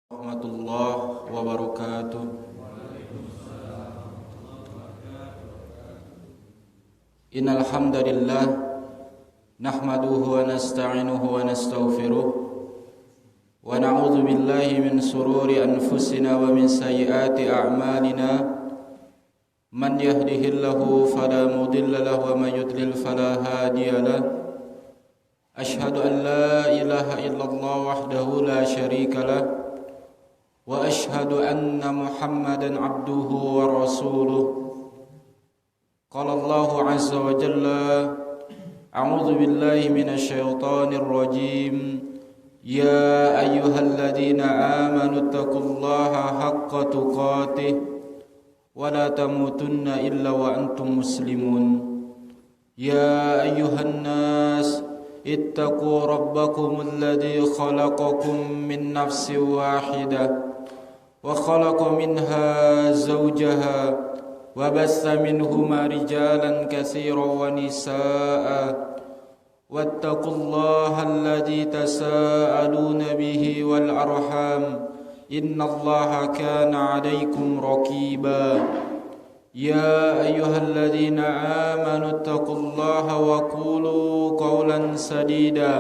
Warahmatullahi wabarakatuh. Innal hamdalillah nahmaduhu wa nasta'inuhu wa nastaghfiruh wa na'udzu billahi min shururi anfusina wa min sayyiati a'malina. Man yahdihillahu fala mudilla lahu wa man yudlil fala hadiya lahu. Ashhadu an la ilaha illallah wahdahu la syarika lahu wa ashhadu anna Muhammadan abduhu wa rasuluh. Qala Allahu azza wa jalla, a'udzu billahi minasy syaithanir rajim. Ya ayyuhalladzina amanu taqullaha haqqa tuqatih wa la tamutunna illa wa antum muslimun. Ya ayyuhan nas ittaqu rabbakumul ladzi khalaqakum min nafsin wahidah وخلق منها زوجها وبث منهما رجالا كثيرا ونساء واتقوا الله الذي تساءلون به والأرحام إن الله كان عليكم رقيبا يا أيها الذين آمنوا اتقوا الله وقولوا قولا سديدا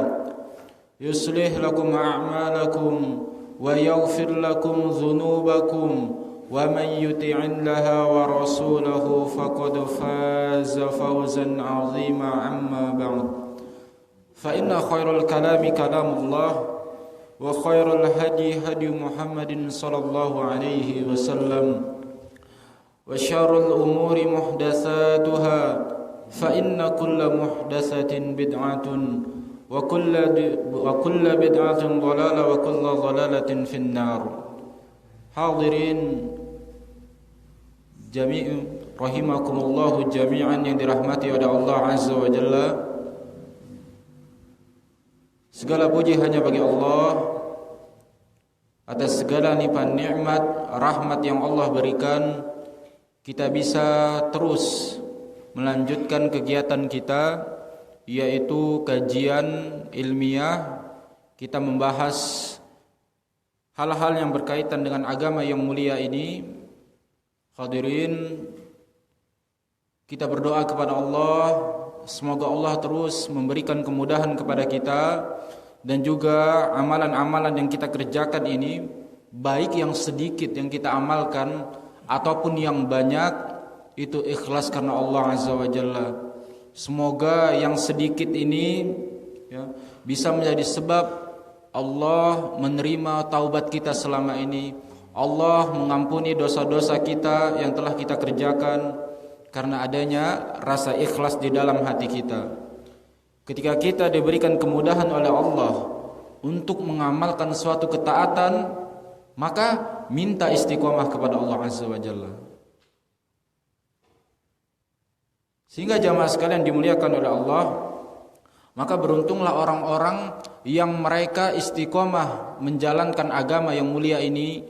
يصلح لكم أعمالكم ويغفر لكم ذنوبكم ومن يطع الله ورسوله فقد فاز فوزا عظيما. أما بعد فإن خير الكلام كلام الله وخير الهدي هدي محمد صلى الله عليه وسلم وشر الأمور محدثاتها فإن كل محدثة بدعة wa kullu bid'atin dhalalah wa kullu dhalalatin finnar. Hadirin jami'an rahimakumullah jami'an yang dirahmati oleh Allah azza wa jalla. Segala puji hanya bagi Allah atas segala limpahan nikmat rahmat yang Allah berikan. Kita bisa terus melanjutkan kegiatan kita, yaitu kajian ilmiah. Kita membahas hal-hal yang berkaitan dengan agama yang mulia ini. Hadirin, kita berdoa kepada Allah, semoga Allah terus memberikan kemudahan kepada kita, dan juga amalan-amalan yang kita kerjakan ini, baik yang sedikit yang kita amalkan ataupun yang banyak, itu ikhlas karena Allah azza wa jalla. Semoga yang sedikit ini bisa menjadi sebab Allah menerima taubat kita selama ini. Allah mengampuni dosa-dosa kita yang telah kita kerjakan karena adanya rasa ikhlas di dalam hati kita. Ketika kita diberikan kemudahan oleh Allah untuk mengamalkan suatu ketaatan, maka minta istiqomah kepada Allah azza wa jalla. Sehingga jamaah sekalian dimuliakan oleh Allah, maka beruntunglah orang-orang yang mereka istiqomah menjalankan agama yang mulia ini.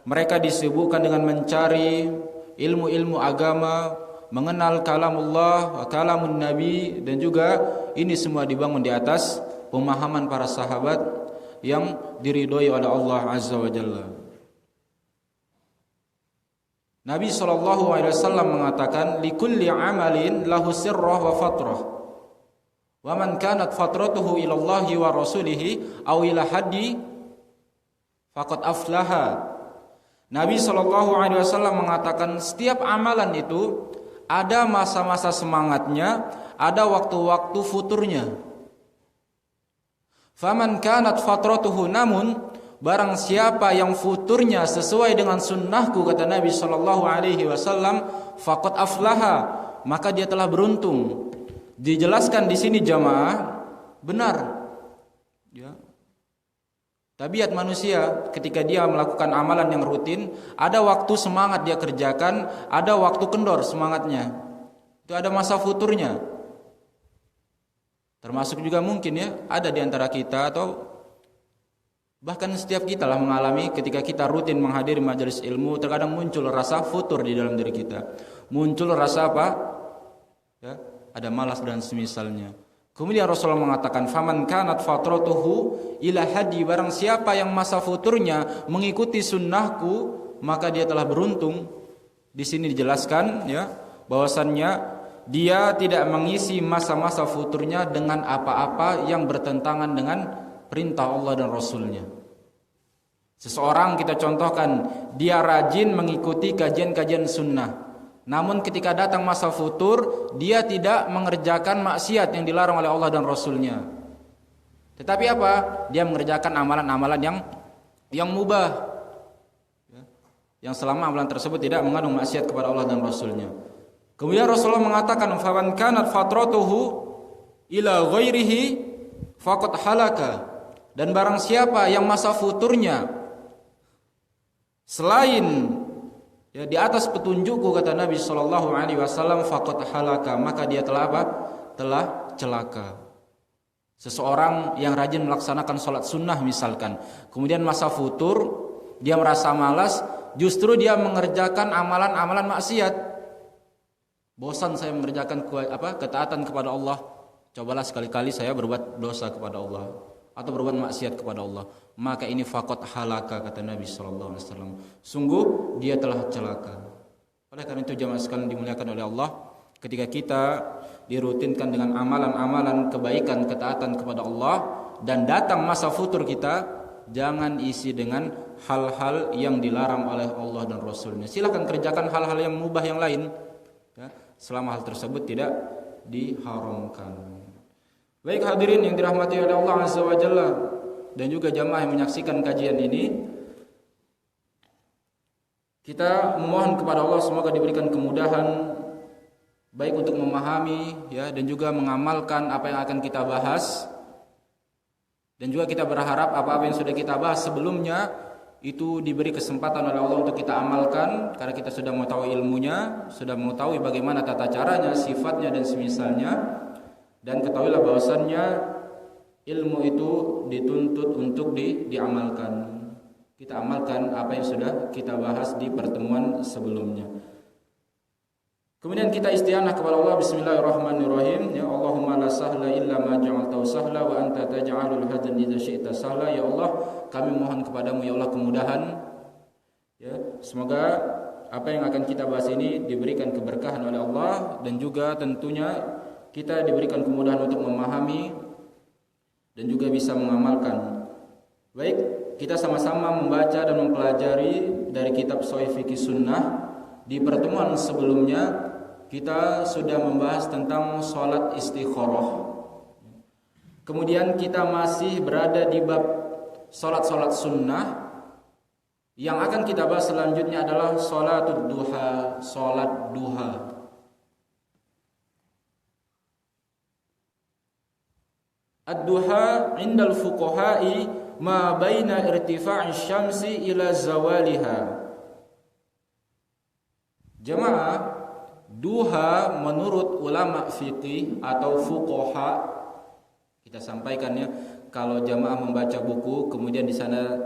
Mereka disibukkan dengan mencari ilmu-ilmu agama, mengenal kalamullah, kalamun nabi, dan juga ini semua dibangun di atas pemahaman para sahabat yang diridhoi oleh Allah azza wa jalla. Nabi SAW mengatakan, likulli amalin lahu sirrah wa fatrah, wa man kanat fatratuhu ilallahi wa rasulihi aw ila haddi faqad aflaha. Nabi SAW mengatakan, setiap amalan itu ada masa-masa semangatnya, ada waktu-waktu futurnya. Faman kanat fatratuhu, namun barang siapa yang futurnya sesuai dengan sunnahku, kata Nabi SAW, faqad aflaha, maka dia telah beruntung. Dijelaskan di sini jamaah, benar. Tabiat manusia ketika dia melakukan amalan yang rutin, ada waktu semangat dia kerjakan, ada waktu kendor semangatnya. Itu ada masa futurnya. Termasuk juga mungkin ada di antara kita atau bahkan setiap kita lah mengalami ketika kita rutin menghadiri majelis ilmu, terkadang muncul rasa futur di dalam diri kita. Muncul rasa apa? Ada malas dan semisalnya. Kemudian Rasulullah mengatakan, "Faman kanat fatratuhu ila hadi," barang siapa yang masa futurnya mengikuti sunnahku, maka dia telah beruntung. Di sini dijelaskan ya, bahwasannya dia tidak mengisi masa-masa futurnya dengan apa-apa yang bertentangan dengan perintah Allah dan Rasulnya. Seseorang kita contohkan, dia rajin mengikuti kajian-kajian sunnah, namun ketika datang masa futur, dia tidak mengerjakan maksiat yang dilarang oleh Allah dan Rasulnya. Tetapi apa? Dia mengerjakan amalan-amalan yang mubah, yang selama amalan tersebut tidak mengandung maksiat kepada Allah dan Rasulnya. Kemudian Rasulullah mengatakan, "Faman kanat fatratuhu ila ghairihi faqad halaka." Dan barang siapa yang masa futurnya selain ya di atas petunjukku, kata Nabi sallallahu alaihi wasallam, faqad halaka, maka dia telah apa? Telah celaka. Seseorang yang rajin melaksanakan salat sunnah misalkan, kemudian masa futur dia merasa malas, justru dia mengerjakan amalan-amalan maksiat. Bosan saya mengerjakan ketaatan kepada Allah. Cobalah sekali-kali saya berbuat dosa kepada Allah atau berbuat maksiat kepada Allah. Maka ini faqad halaka, kata Nabi sallallahu alaihi wasallam. Sungguh dia telah celaka. Oleh karena itu jemaah sekalian dimuliakan oleh Allah, ketika kita dirutinkan dengan amalan-amalan kebaikan, ketaatan kepada Allah, dan datang masa futur kita, jangan isi dengan hal-hal yang dilarang oleh Allah dan Rasulnya. Silakan kerjakan hal-hal yang mubah yang lain, ya, selama hal tersebut tidak diharamkan. Baik hadirin yang dirahmati oleh Allah Azza wa Jalla dan juga jamaah yang menyaksikan kajian ini, kita memohon kepada Allah semoga diberikan kemudahan baik untuk memahami ya dan juga mengamalkan apa yang akan kita bahas. Dan juga kita berharap apa-apa yang sudah kita bahas sebelumnya itu diberi kesempatan oleh Allah untuk kita amalkan, karena kita sudah mengetahui ilmunya, sudah mengetahui bagaimana tata caranya, sifatnya dan semisalnya. Dan ketahuilah bahwasannya ilmu itu dituntut untuk diamalkan. Kita amalkan apa yang sudah kita bahas di pertemuan sebelumnya. Kemudian kita isti'anah kepada Allah, bismillahirrahmanirrahim. Ya Allahumma la sahla illa ma ja'altahu sahla wa anta taj'alul hazan idza syi'ta sahla. Ya Allah, kami mohon kepadamu ya Allah kemudahan. Ya, semoga apa yang akan kita bahas ini diberikan keberkahan oleh Allah, dan juga tentunya kita diberikan kemudahan untuk memahami dan juga bisa mengamalkan. Baik, kita sama-sama membaca dan mempelajari dari kitab Shahih Fiqh Sunnah. Di pertemuan sebelumnya kita sudah membahas tentang sholat istikharah. Kemudian kita masih berada di bab sholat-sholat sunnah. Yang akan kita bahas selanjutnya adalah sholatud duha, sholat duha. Ad-duha indal fuqaha'i ma baina irtifa'i syamsi ila zawaliha. Jemaah, duha menurut ulama fikih atau fuqaha, kita sampaikan ya, kalau jemaah membaca buku kemudian di sana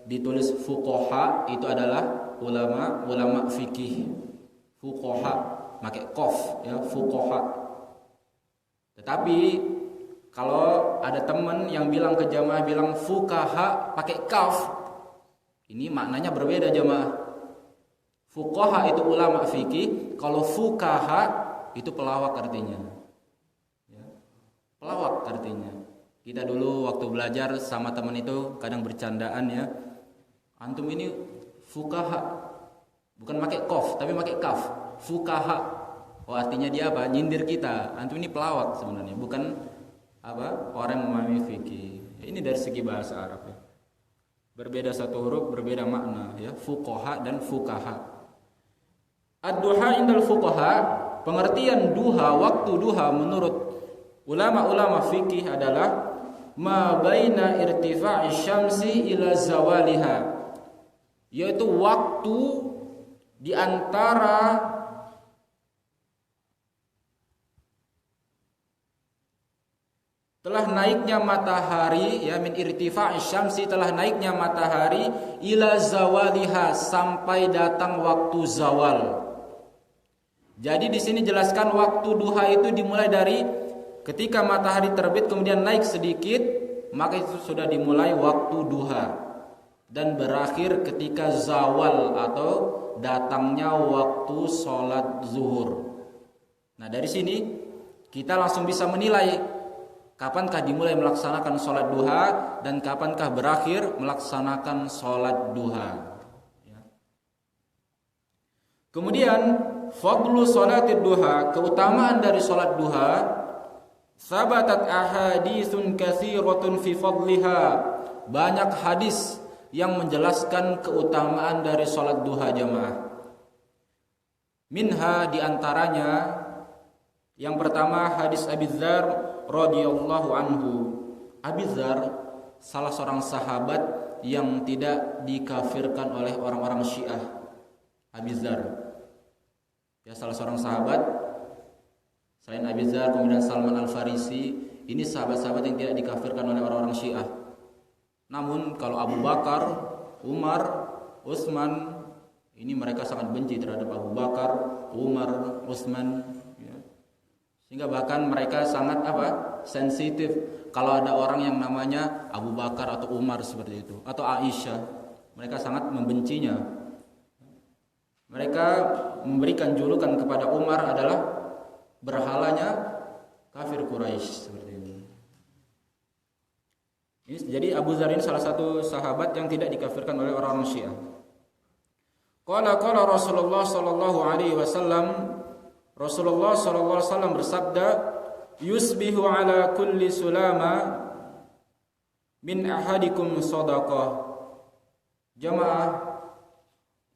ditulis fuqaha, itu adalah ulama fikih. Fuqaha pakai qaf ya, fuqaha. Tetapi kalau ada teman yang bilang ke jamaah bilang fuqaha pakai kaf, ini maknanya berbeda jamaah. Fuqaha itu ulama fikih, kalau fuqaha itu pelawak artinya. Ya, pelawak artinya. Kita dulu waktu belajar sama teman itu kadang bercandaan ya, antum ini fuqaha, bukan pakai qaf tapi pakai kaf. Fuqaha, oh artinya dia apa? Nyindir kita. Antum ini pelawak sebenarnya, bukan apa? Orang yang memahami fikih. Ini dari segi bahasa Arab ya. Berbeda satu huruf, berbeda makna ya. Fuqaha dan fuqaha. Ad-duha indal fuqaha, pengertian duha, waktu duha menurut ulama-ulama fikih adalah ma baina irtifa'i syamsi ila zawaliha, yaitu waktu di antara telah naiknya matahari ya, min irtifa'i syamsi, telah naiknya matahari, ila zawaliha, sampai datang waktu zawal. Jadi di sini jelaskan waktu duha itu dimulai dari ketika matahari terbit kemudian naik sedikit, maka itu sudah dimulai waktu duha dan berakhir ketika zawal atau datangnya waktu sholat zuhur. Nah, dari sini kita langsung bisa menilai kapankah dimulai melaksanakan sholat duha dan kapankah berakhir melaksanakan sholat duha. Kemudian fadlu sholatid duha, keutamaan dari sholat duha. Sabatat ahaditsun katsiratun fi fadliha, banyak hadis yang menjelaskan keutamaan dari sholat duha jamaah. Minha, diantaranya yang pertama hadis Abi Dzar radhiyallahu anhu. Abi Dzar salah seorang sahabat yang tidak dikafirkan oleh orang-orang Syiah. Abi Dzar, ya, salah seorang sahabat selain Abi Dzar, kemudian Salman Al-Farisi, ini sahabat-sahabat yang tidak dikafirkan oleh orang-orang Syiah. Namun kalau Abu Bakar, Umar, Utsman, ini mereka sangat benci terhadap Abu Bakar, Umar, Utsman, ya. Sehingga bahkan mereka sangat sensitif kalau ada orang yang namanya Abu Bakar atau Umar seperti itu, atau Aisyah. Mereka sangat membencinya. Mereka memberikan julukan kepada Umar adalah berhalanya kafir Quraisy seperti ini. Jadi Abu Dzar ini salah satu sahabat yang tidak dikafirkan oleh orang-orang Syiah. Qala Rasulullah sallallahu alaihi wasallam, Rasulullah sallallahu alaihi wasallam bersabda, yusbihu ala kulli sulama min ahadikum shadaqah. Jamaah,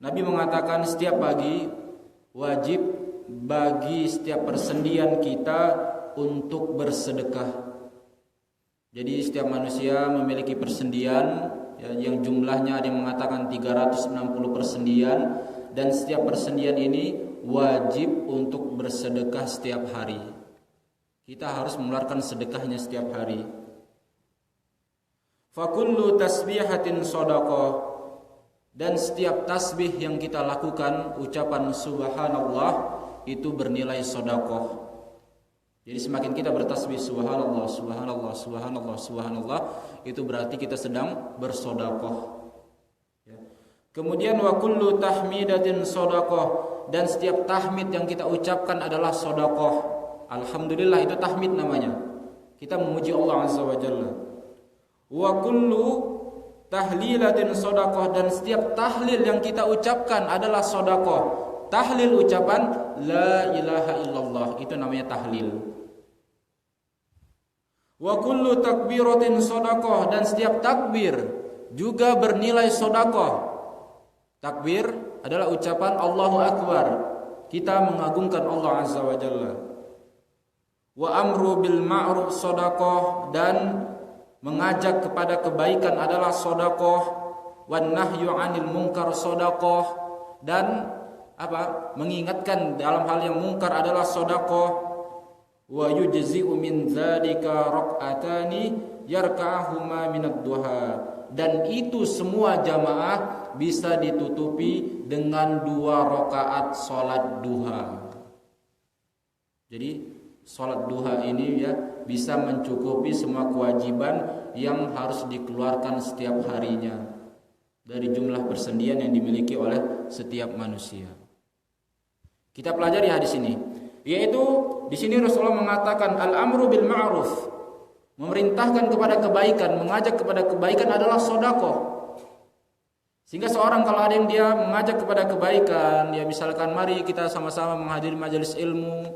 Nabi mengatakan setiap pagi wajib bagi setiap persendian kita untuk bersedekah. Jadi setiap manusia memiliki persendian, ya, yang jumlahnya ada yang mengatakan 360 persendian, dan setiap persendian ini wajib untuk bersedekah setiap hari. Kita harus mengeluarkan sedekahnya setiap hari. Fakullu tasbihatin shadaqah, dan setiap tasbih yang kita lakukan, ucapan subhanallah, itu bernilai sedekah. Jadi semakin kita bertasbih subhanallah, subhanallah, subhanallah, subhanallah, itu berarti kita sedang bersedekah. Ya. Kemudian wa kullu tahmidatin sedekah, dan setiap tahmid yang kita ucapkan adalah sedekah. Alhamdulillah, itu tahmid namanya. Kita memuji Allah Azza wa Jalla. Wa kullu tahlilatin sedekah, dan setiap tahlil yang kita ucapkan adalah sedekah. Tahlil ucapan la ilaha illallah, itu namanya tahlil. Wa kullu takbiratin sedekah, dan setiap takbir juga bernilai sedekah. Takbir adalah ucapan Allahu Akbar, kita mengagungkan Allah Azza wa Jalla. Wa amru bil ma'ruf sedekah, dan mengajak kepada kebaikan adalah sedekah. Wan nahyu 'anil munkar sedekah, dan mengingatkan dalam hal yang mungkar adalah sedekah. Wa yujzi'u min dzalika rak'atani yarka'uhuma minad duha, dan itu semua jamaah bisa ditutupi dengan 2 rakaat salat duha. Jadi salat duha ini, ya, bisa mencukupi semua kewajiban yang harus dikeluarkan setiap harinya dari jumlah persendian yang dimiliki oleh setiap manusia. Kita pelajari hadis ini, yaitu di sini Rasulullah mengatakan al-amru bil ma'ruf, memerintahkan kepada kebaikan, mengajak kepada kebaikan adalah sedekah. Sehingga seorang kalau ada yang dia mengajak kepada kebaikan, ya misalkan mari kita sama-sama menghadiri majelis ilmu,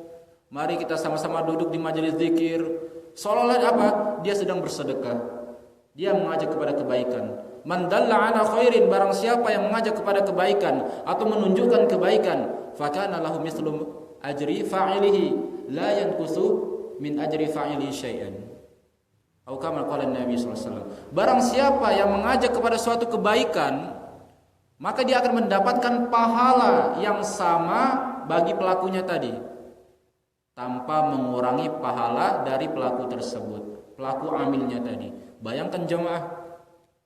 mari kita sama-sama duduk di majelis zikir, seolah-olah dia sedang bersedekah. Dia mengajak kepada kebaikan. Man dalla ala khairin, barang siapa yang mengajak kepada kebaikan atau menunjukkan kebaikan, fakana lahu mithlu ajri fa'ilihi la yanqusu min ajri fa'ilihi syai'an. Atau kama qala Nabi sallallahu alaihi wasallam, barang siapa yang mengajak kepada suatu kebaikan, maka dia akan mendapatkan pahala yang sama bagi pelakunya tadi, tanpa mengurangi pahala dari pelaku tersebut, pelaku amilnya tadi. Bayangkan jemaah,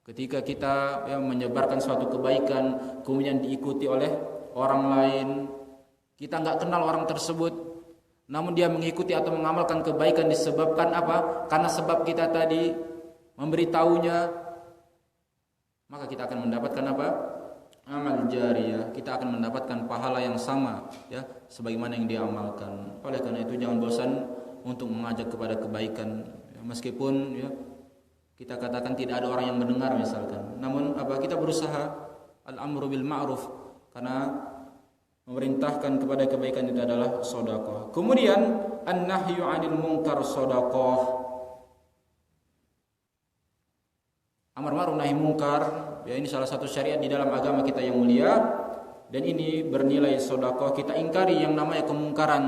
ketika kita menyebarkan suatu kebaikan kemudian diikuti oleh orang lain, kita nggak kenal orang tersebut, namun dia mengikuti atau mengamalkan kebaikan disebabkan apa? Karena sebab kita tadi memberitahunya, maka kita akan mendapatkan apa? Amal jariyah. Kita akan mendapatkan pahala yang sama, ya, sebagaimana yang dia amalkan. Oleh karena itu jangan bosan untuk mengajak kepada kebaikan, ya, meskipun ya kita katakan tidak ada orang yang mendengar misalkan. Namun apa? Kita berusaha al-amru bil ma'ruf, karena memerintahkan kepada kebaikan itu adalah sedekah. Kemudian an-nahyu 'anil munkar sedekah. Amar ma'ruf nahi munkar, ya, ini salah satu syariat di dalam agama kita yang mulia, dan ini bernilai sedekah. Kita ingkari yang namanya kemungkaran.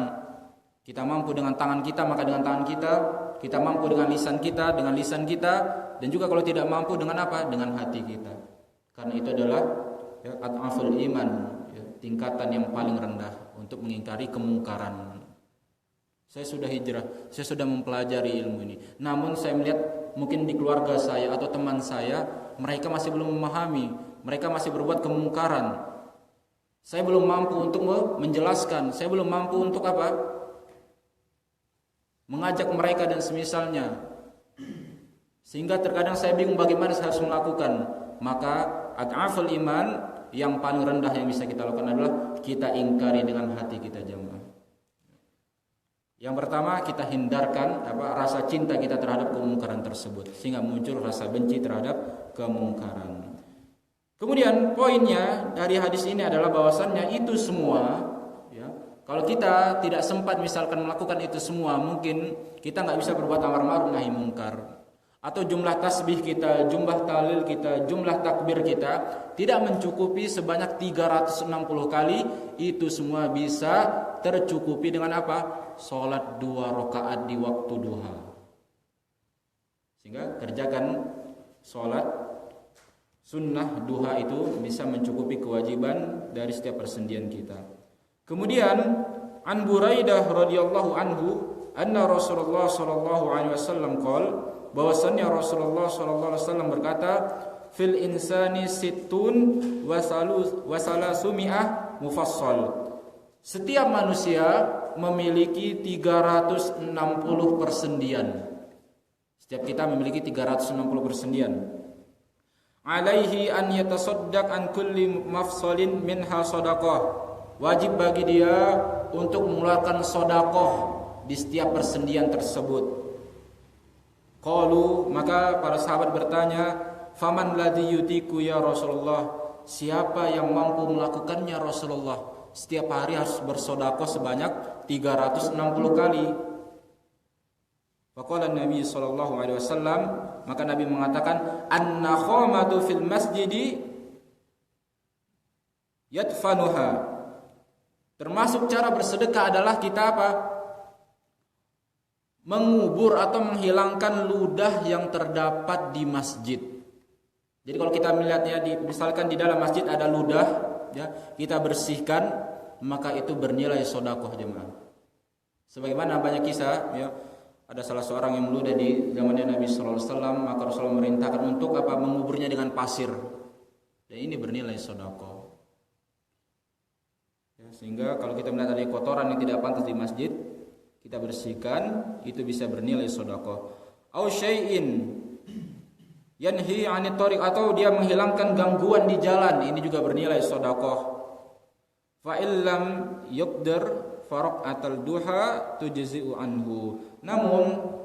Kita mampu dengan tangan kita, maka dengan tangan kita. Kita mampu dengan lisan kita, dengan lisan kita, dan juga kalau tidak mampu dengan apa? Dengan hati kita. Karena itu adalah ya, ad'aful iman, ya, tingkatan yang paling rendah untuk mengingkari kemungkaran. Saya sudah hijrah, saya sudah mempelajari ilmu ini. Namun saya melihat mungkin di keluarga saya atau teman saya, mereka masih belum memahami, mereka masih berbuat kemungkaran. Saya belum mampu untuk menjelaskan, saya belum mampu untuk apa? Mengajak mereka dan semisalnya. Sehingga terkadang saya bingung bagaimana saya harus melakukan. Maka ad'aful iman yang paling rendah yang bisa kita lakukan adalah kita ingkari dengan hati kita, jemaah. Yang pertama, kita hindarkan rasa cinta kita terhadap kemungkaran tersebut, sehingga muncul rasa benci terhadap kemungkaran. Kemudian poinnya dari hadis ini adalah bahwasannya itu semua, ya, kalau kita tidak sempat misalkan melakukan itu semua, mungkin kita nggak bisa berbuat amar ma'ruf nahi munkar, atau jumlah tasbih kita, jumlah tahlil kita, jumlah takbir kita tidak mencukupi sebanyak 360 kali. Itu semua bisa tercukupi dengan apa? Salat 2 rakaat di waktu duha. Sehingga kerjakan salat sunnah duha itu bisa mencukupi kewajiban dari setiap persendian kita. Kemudian an Buraidah radhiyallahu anhu anna Rasulullah sallallahu alaihi wasallam qala, bahwasannya Rasulullah sallallahu alaihi wasallam berkata, fil insani sittun wa salasumiyah mufassal. Setiap manusia memiliki 360 persendian. Setiap kita memiliki 360 persendian. Alaihi an yatasaddaq an kulli mafsalin minha shadaqah. Wajib bagi dia untuk mengeluarkan sedekah di setiap persendian tersebut. Qalu, maka para sahabat bertanya, faman ladzi yutiku ya Rasulullah? Siapa yang mampu melakukannya Rasulullah? Setiap hari harus bersedekah sebanyak 360 kali. Faqala Nabi sallallahu alaihi wasallam, maka Nabi mengatakan, an-nakhamatu fil masjidi yadfanuha. Termasuk cara bersedekah adalah kita apa? Mengubur atau menghilangkan ludah yang terdapat di masjid. Jadi kalau kita melihatnya misalkan di dalam masjid ada ludah, ya, kita bersihkan, maka itu bernilai sedekah, jemaah. Sebagaimana banyak kisah, ya, ada salah seorang yang meludah di zamannya Nabi sallallahu alaihi wasallam, maka Rasulullah memerintahkan untuk apa? Menguburnya dengan pasir. Dan ini bernilai sedekah. Ya, sehingga kalau kita melihat ada kotoran yang tidak pantas di masjid, kita bersihkan, itu bisa bernilai sedekah. Au syai'in yanhi 'anit thariq, atau dia menghilangkan gangguan di jalan, ini juga bernilai sedekah. Fa illam yuqdir faraqatul duha tujzi'u anhu. Namun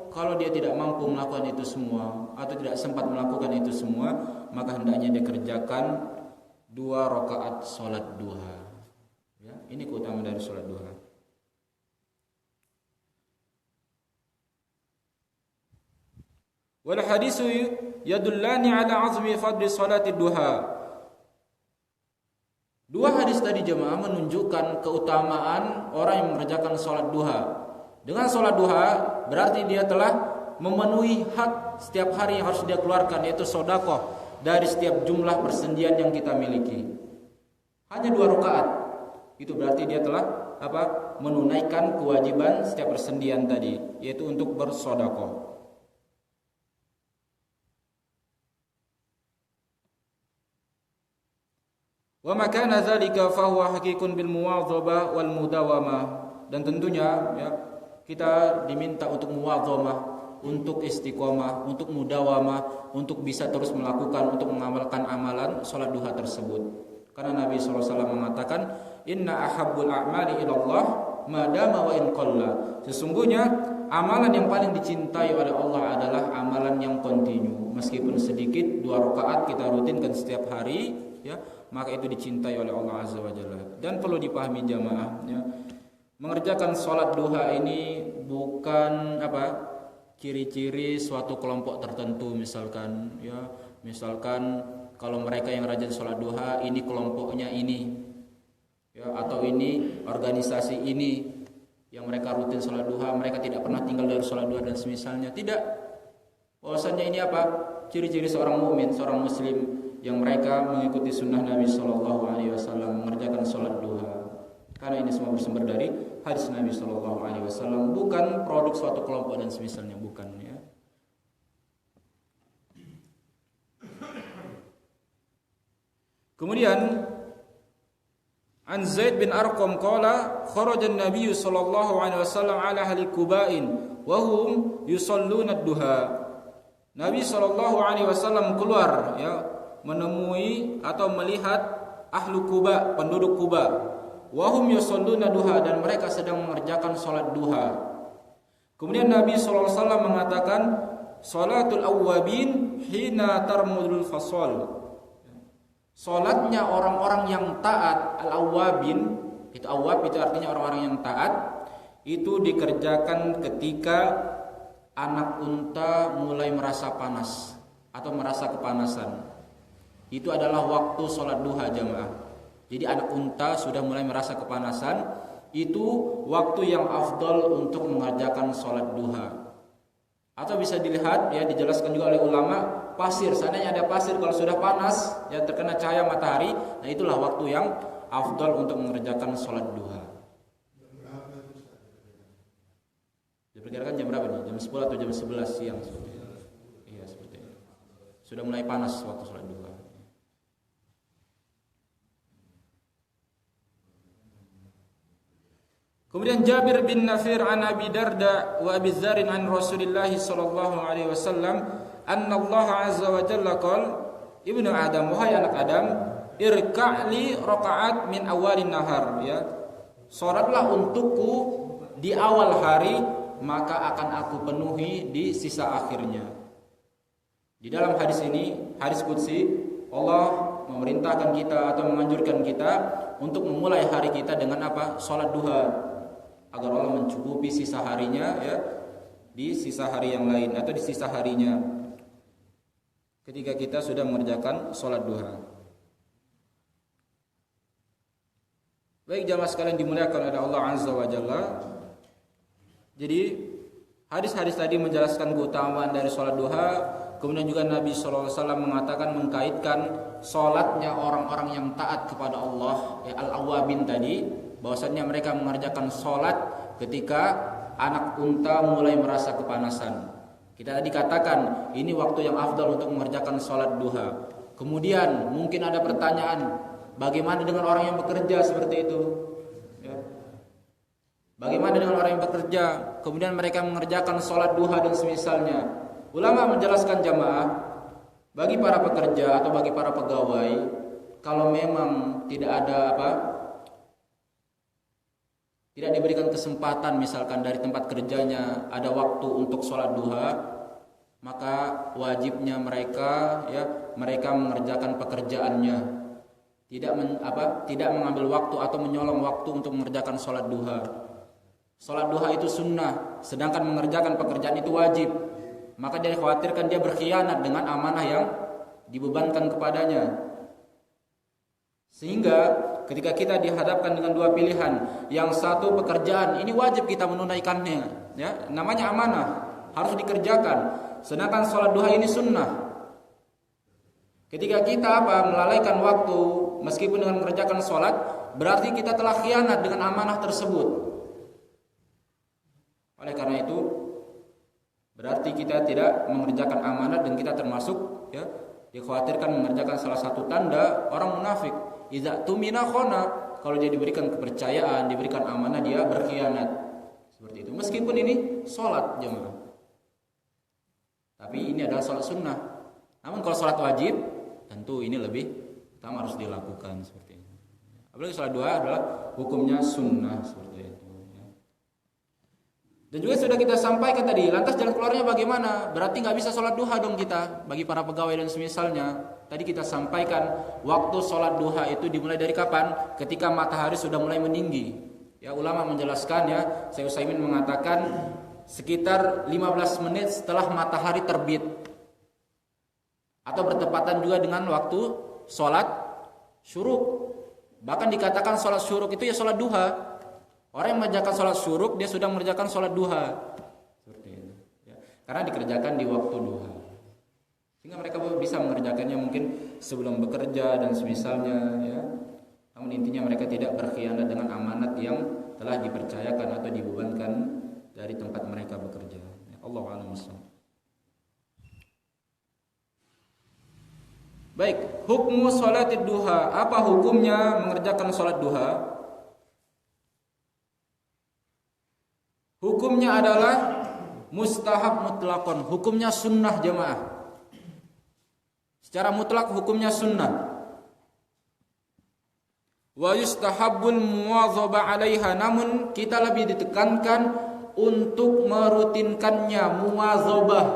kalau dia tidak mampu melakukan itu semua atau tidak sempat melakukan itu semua, maka hendaknya dia kerjakan 2 rakaat salat duha. Ya, ini keutamaan dari salat duha. Wal hadisu yadullani ala azmi fadli salati duha. 2 hadis tadi, jemaah, menunjukkan keutamaan orang yang mengerjakan salat duha. Dengan salat duha berarti dia telah memenuhi hak setiap hari yang harus dia keluarkan, yaitu sedekah dari setiap jumlah persendian yang kita miliki. Hanya 2 rakaat. Itu berarti dia telah apa? Menunaikan kewajiban setiap persendian tadi, yaitu untuk bersedekah. Wa makana dzalika fa huwa haqiqun bil muwadhabah wal mudawamah. Dan tentunya ya, kita diminta untuk muwadhamah, untuk istiqomah, untuk mudawamah, untuk bisa terus melakukan, untuk mengamalkan amalan salat duha tersebut. Karena Nabi SAW mengatakan, inna ahabbul a'mali ilallah madama wa in qalla. Sesungguhnya amalan yang paling dicintai oleh Allah adalah amalan yang kontinu. Meskipun sedikit, 2 rakaat kita rutinkan setiap hari, ya, maka itu dicintai oleh Allah Azza wa Jalla. Dan perlu dipahami jamaah, ya, mengerjakan salat duha ini bukan ciri-ciri suatu kelompok tertentu, misalkan kalau mereka yang rajin sholat duha ini kelompoknya ini, ya, atau ini organisasi ini yang mereka rutin sholat duha, mereka tidak pernah tinggal dari sholat duha dan semisalnya. Tidak. Bahwasanya ini ciri-ciri seorang mukmin, seorang muslim yang mereka mengikuti sunnah Nabi Shallallahu Alaihi Wasallam mengerjakan sholat duha. Karena ini semua bersumber dari hadis Nabi Shallallahu Alaihi Wasallam, bukan produk suatu kelompok dan semisalnya, bukan, ya. Kemudian an Zaid bin Arqam qala kharaja an-nabiy sallallahu alaihi wasallam ala ahli Quba'in wa hum yusalluna ad-duha. Nabi sallallahu alaihi wasallam keluar, ya, menemui atau melihat ahlu Quba, penduduk Quba. Wa hum yusalluna duha, dan mereka sedang mengerjakan salat duha. Kemudian Nabi sallallahu alaihi wasallam mengatakan salatul awwabin hina tarmudul fasal. Salatnya orang-orang yang taat, al-awwabin, itu awwab itu artinya orang-orang yang taat, itu dikerjakan ketika anak unta mulai merasa panas atau merasa kepanasan. Itu adalah waktu salat duha jamaah. Jadi anak unta sudah mulai merasa kepanasan, itu waktu yang afdal untuk mengerjakan salat duha. Atau bisa dilihat, ya, dijelaskan juga oleh ulama, pasir, seandainya ada pasir kalau sudah panas, ya, terkena cahaya matahari, nah itulah waktu yang afdal untuk mengerjakan sholat duha. Diperkirakan jam berapa nih? Jam 10 atau jam 11 siang? Iya, seperti itu. Sudah mulai panas waktu sholat duha. Kemudian Jabir bin Nafir an Abi Darda wa Abi Dzar an Rasulillah sallallahu alaihi wasallam anna Allah azza wa jalla qala ibnu Adam, wahai anak Adam, irka'li rakaat min awalin nahar, ya, salatlah untukku di awal hari, maka akan aku penuhi di sisa akhirnya. Di dalam hadis ini, hadis qudsi, Allah memerintahkan kita atau menganjurkan kita untuk memulai hari kita dengan salat duha, agar Allah mencukupi sisa harinya, ya, di sisa hari yang lain atau di sisa harinya ketika kita sudah mengerjakan sholat duha. Baik jamaah sekalian dimuliakan oleh Allah Azza wa Jalla. Jadi hadis-hadis tadi menjelaskan keutamaan dari sholat duha. Kemudian juga Nabi SAW mengatakan, mengkaitkan sholatnya orang-orang yang taat kepada Allah, ya, al-awwabin tadi, bahwasannya mereka mengerjakan sholat ketika anak unta mulai merasa kepanasan. Kita tadi katakan ini waktu yang afdal untuk mengerjakan sholat duha. Kemudian mungkin ada pertanyaan, bagaimana dengan orang yang bekerja seperti itu, ya? Bagaimana dengan orang yang bekerja kemudian mereka mengerjakan sholat duha dan semisalnya? Ulama menjelaskan jamaah, bagi para pekerja atau bagi para pegawai, kalau memang tidak diberikan kesempatan, misalkan dari tempat kerjanya ada waktu untuk sholat duha, maka wajibnya mereka, ya, mereka mengerjakan pekerjaannya, tidak mengambil waktu atau menyolong waktu untuk mengerjakan sholat duha. Sholat duha itu sunnah, sedangkan mengerjakan pekerjaan itu wajib. Maka dia khawatirkan dia berkhianat dengan amanah yang dibebankan kepadanya. Sehingga ketika kita dihadapkan dengan dua pilihan, yang satu pekerjaan ini wajib kita menunaikannya, ya, namanya amanah, harus dikerjakan. Sedangkan sholat duha ini sunnah. Ketika kita melalaikan waktu meskipun dengan mengerjakan sholat, berarti kita telah khianat dengan amanah tersebut. Oleh karena itu, berarti kita tidak mengerjakan amanat dan kita termasuk, ya, dikhawatirkan mengerjakan salah satu tanda orang munafik Idza tumina khana, kalau dia diberikan kepercayaan, diberikan amanah, dia berkhianat. Seperti itu. Meskipun ini salat jemaah. Tapi ini adalah salat sunnah. Namun kalau salat wajib, tentu ini lebih utama harus dilakukan seperti itu. Apalagi salat duha adalah hukumnya sunnah seperti itu. Dan juga sudah kita sampaikan tadi, lantas jalan keluarnya bagaimana? Berarti nggak bisa sholat duha dong kita, bagi para pegawai dan semisalnya. Tadi kita sampaikan, waktu sholat duha itu dimulai dari kapan? Ketika matahari sudah mulai meninggi. Ya, ulama menjelaskan ya, Syekh Utsaimin mengatakan sekitar 15 menit setelah matahari terbit. Atau bertepatan juga dengan waktu sholat syuruk. Bahkan dikatakan sholat syuruk itu ya sholat duha. Orang yang mengerjakan sholat syuruk, dia sudah mengerjakan sholat duha. Seperti itu. Ya. Karena dikerjakan di waktu duha. Sehingga mereka bisa mengerjakannya mungkin sebelum bekerja dan semisalnya. Ya. Namun intinya mereka tidak berkhianat dengan amanat yang telah dipercayakan atau dibebankan dari tempat mereka bekerja. Ya, Allahu a'lam bishawab. Baik, hukmu sholatid duha. Apa hukumnya mengerjakan sholat duha? Hukumnya adalah mustahab mutlakon. Hukumnya sunnah jemaah. Secara mutlak hukumnya sunnah. Wa yustahabbul muwadzabah 'alaiha. Namun kita lebih ditekankan untuk merutinkannya, muwadzabah.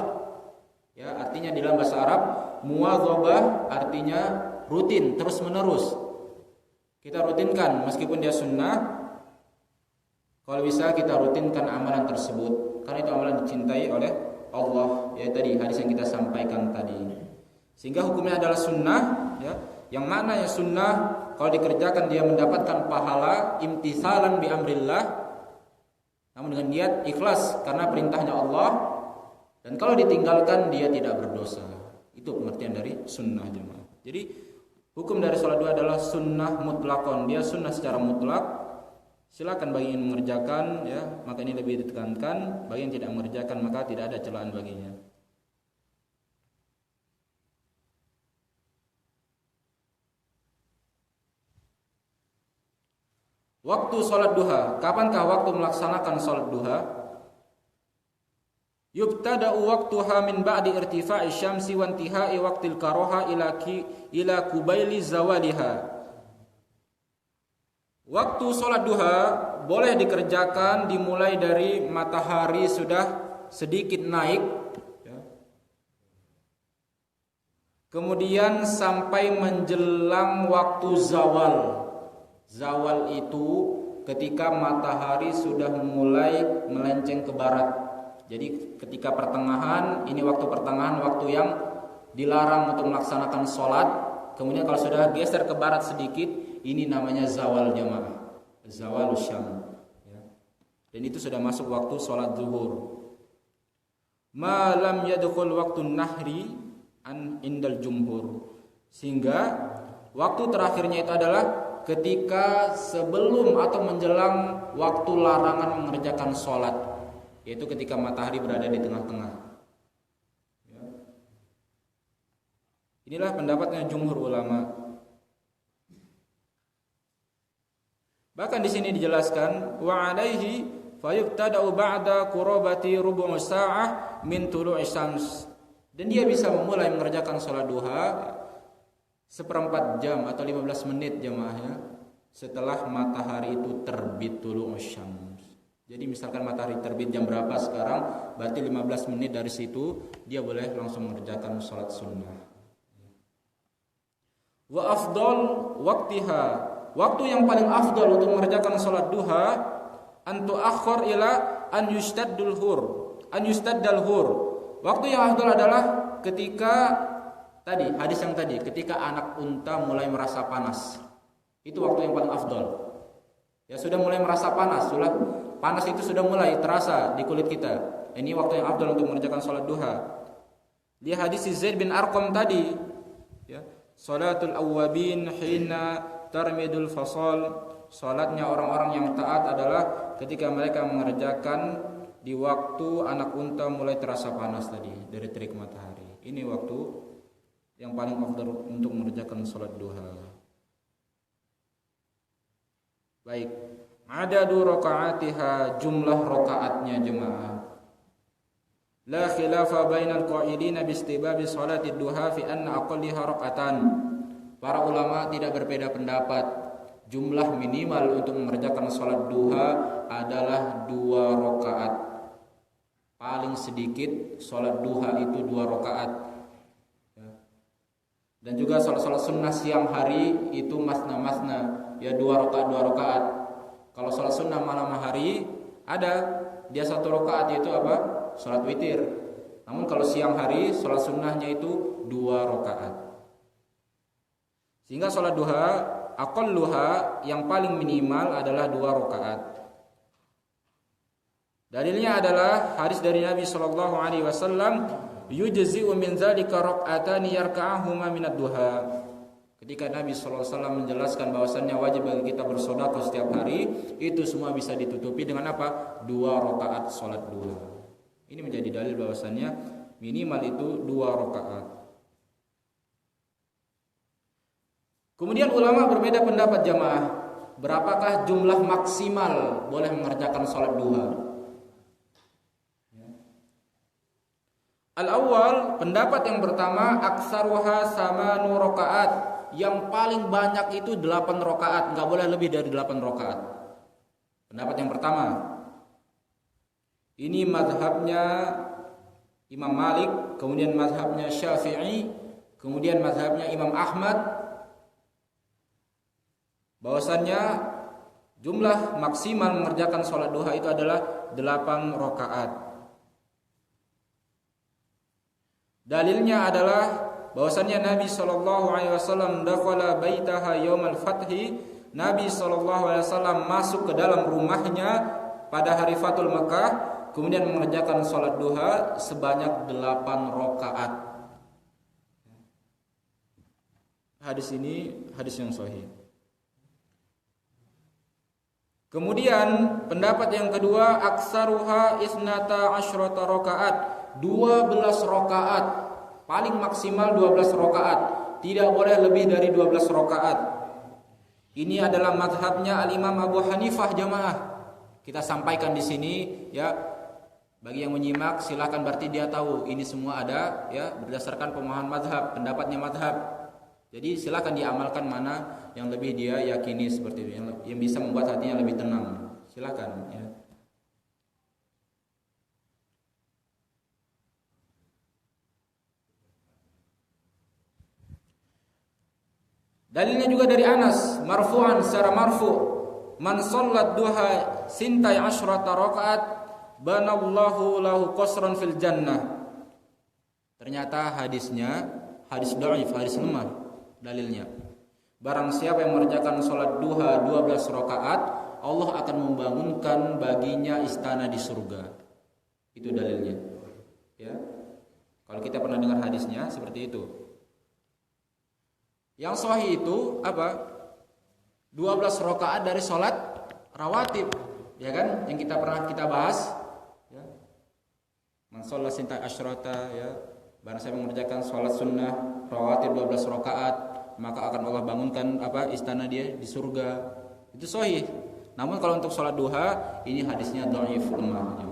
Ya, artinya di dalam bahasa Arab muwadzabah artinya rutin, terus-menerus. Kita rutinkan meskipun dia sunnah. Kalau bisa kita rutinkan amalan tersebut, karena itu amalan dicintai oleh Allah. Ya tadi hadis yang kita sampaikan tadi. Sehingga hukumnya adalah sunnah. Ya, yang mana ya sunnah? Kalau dikerjakan dia mendapatkan pahala imtithalan bi amrillah. Namun dengan niat ikhlas karena perintahnya Allah. Dan kalau ditinggalkan dia tidak berdosa. Itu pengertian dari sunnah jemaah. Jadi hukum dari sholat duha adalah sunnah mutlakon. Dia sunnah secara mutlak. Silakan bagi yang mengerjakan ya, maka ini lebih ditekankan. Bagi yang tidak mengerjakan maka tidak ada celaan baginya. Waktu sholat duha, kapankah waktu melaksanakan sholat duha? Yubtada'u waqtuha min ba'di irtifa'i syamsi wa intihai waqtil karoha ila kubaili zawaliha. Waktu sholat duha boleh dikerjakan dimulai dari matahari sudah sedikit naik, ya. Kemudian sampai menjelang waktu zawal. Zawal itu ketika matahari sudah mulai melenceng ke barat. Jadi ketika pertengahan, ini waktu pertengahan, waktu yang dilarang untuk melaksanakan sholat. Kemudian kalau sudah geser ke barat sedikit, ini namanya zawal jamaah, zawal syam. Ya. Dan itu sudah masuk waktu sholat zuhur. Malam yadkhul waktu nahri an indal jumhur. Sehingga waktu terakhirnya itu adalah ketika sebelum atau menjelang waktu larangan mengerjakan sholat, yaitu ketika matahari berada di tengah-tengah. Ya. Inilah pendapatnya jumhur ulama. Bahkan di sini dijelaskan wa alaihi fayubtada'u ba'da qurabati rubu' sa'ah min tulu'i syams. Dan dia bisa memulai mengerjakan salat duha seperempat jam atau 15 menit jemaahnya setelah matahari itu terbit tulu'u syams. Jadi misalkan matahari terbit jam berapa sekarang, berarti 15 menit dari situ dia boleh langsung mengerjakan salat sunnah. Wa afdal waqtiha, waktu yang paling afdal untuk mengerjakan salat duha antu akhir ila an yustaddal hur. Waktu yang afdal adalah ketika tadi hadis yang tadi, ketika anak unta mulai merasa panas. Itu waktu yang paling afdal. Ya sudah mulai merasa panas, panas itu sudah mulai terasa di kulit kita. Ini waktu yang afdal untuk mengerjakan salat duha. Di hadis Zaid bin Arqam tadi, ya, salatul awwabin hina tarmidul fasal. Salatnya orang-orang yang taat adalah ketika mereka mengerjakan di waktu anak unta mulai terasa panas tadi dari terik matahari. Ini waktu yang paling afdal untuk mengerjakan salat duha. Baik. Adadu rakaatiha, jumlah rakaatnya jemaah. La khilafa bainal qailina bi istibabi salati duha fi anna aqalliha raka'atan. Para ulama tidak berbeda pendapat. Jumlah minimal untuk mengerjakan salat duha adalah 2 rakaat. Paling sedikit salat duha itu 2 rakaat. Dan juga salat-salat sunnah siang hari itu masna-masna, ya 2 rakaat 2 rakaat. Kalau salat sunnah malam hari ada dia 1 rakaat, yaitu apa? Salat witir. Namun kalau siang hari salat sunnahnya itu 2 rakaat. Sehingga salat duha aqalluha yang paling minimal adalah 2 rakaat. Dalilnya adalah hadis dari Nabi sallallahu alaihi wasallam, yujzi'u min dzalika rak'atani yarka'uhuma minad duha. Ketika Nabi sallallahu alaihi wasallam menjelaskan bahwasannya wajib bagi kita bersedekah setiap hari, itu semua bisa ditutupi dengan apa? 2 rakaat salat duha. Ini menjadi dalil bahwasannya minimal itu 2 rakaat. Kemudian ulama berbeda pendapat jamaah, berapakah jumlah maksimal boleh mengerjakan salat duha? Al-awwal, pendapat yang pertama, aksaruha samanu rakaat, yang paling banyak itu 8 rakaat, enggak boleh lebih dari 8 rakaat. Pendapat yang pertama. Ini mazhabnya Imam Malik, kemudian mazhabnya Syafi'i, kemudian mazhabnya Imam Ahmad, bahwasannya jumlah maksimal mengerjakan sholat duha itu adalah 8 rakaat. Dalilnya adalah bahwasannya Nabi SAW dakhala baitaha yaumal fathi. Nabi SAW masuk ke dalam rumahnya pada hari Fathul Makkah, kemudian mengerjakan sholat duha sebanyak 8 rakaat. Hadis ini hadis yang sahih. Kemudian pendapat yang kedua, aksaruha isnata asyrata rakaat, 12 rakaat, paling maksimal 12 rakaat, tidak boleh lebih dari 12 rakaat. Ini adalah mazhabnya Al-Imam Abu Hanifah jamaah. Kita sampaikan di sini ya. Bagi yang menyimak silakan, berarti dia tahu ini semua ada ya berdasarkan pemahaman mazhab, pendapatnya mazhab. Jadi silakan diamalkan mana yang lebih dia yakini seperti itu, yang bisa membuat hatinya lebih tenang. Silakan ya. Dalilnya juga dari Anas marfu'an, secara marfu', man shallat duha sintai asyrata rakaat banallahu lahu qasran fil jannah. Ternyata hadisnya hadis dhaif, hadis lemah dalilnya. Barang siapa yang mengerjakan salat duha 12 rakaat, Allah akan membangunkan baginya istana di surga. Itu dalilnya. Ya. Kalau kita pernah dengar hadisnya seperti itu. Yang sahih itu apa? 12 rakaat dari salat rawatib, ya kan? Yang kita pernah kita bahas. Man shalla sinta asyrata, ya, barang siapa mengerjakan salat sunnah rawatib 12 rakaat, maka akan Allah bangunkan apa? Istana dia di surga. Itu sahih. Namun kalau untuk salat duha, ini hadisnya dhaif, lemah.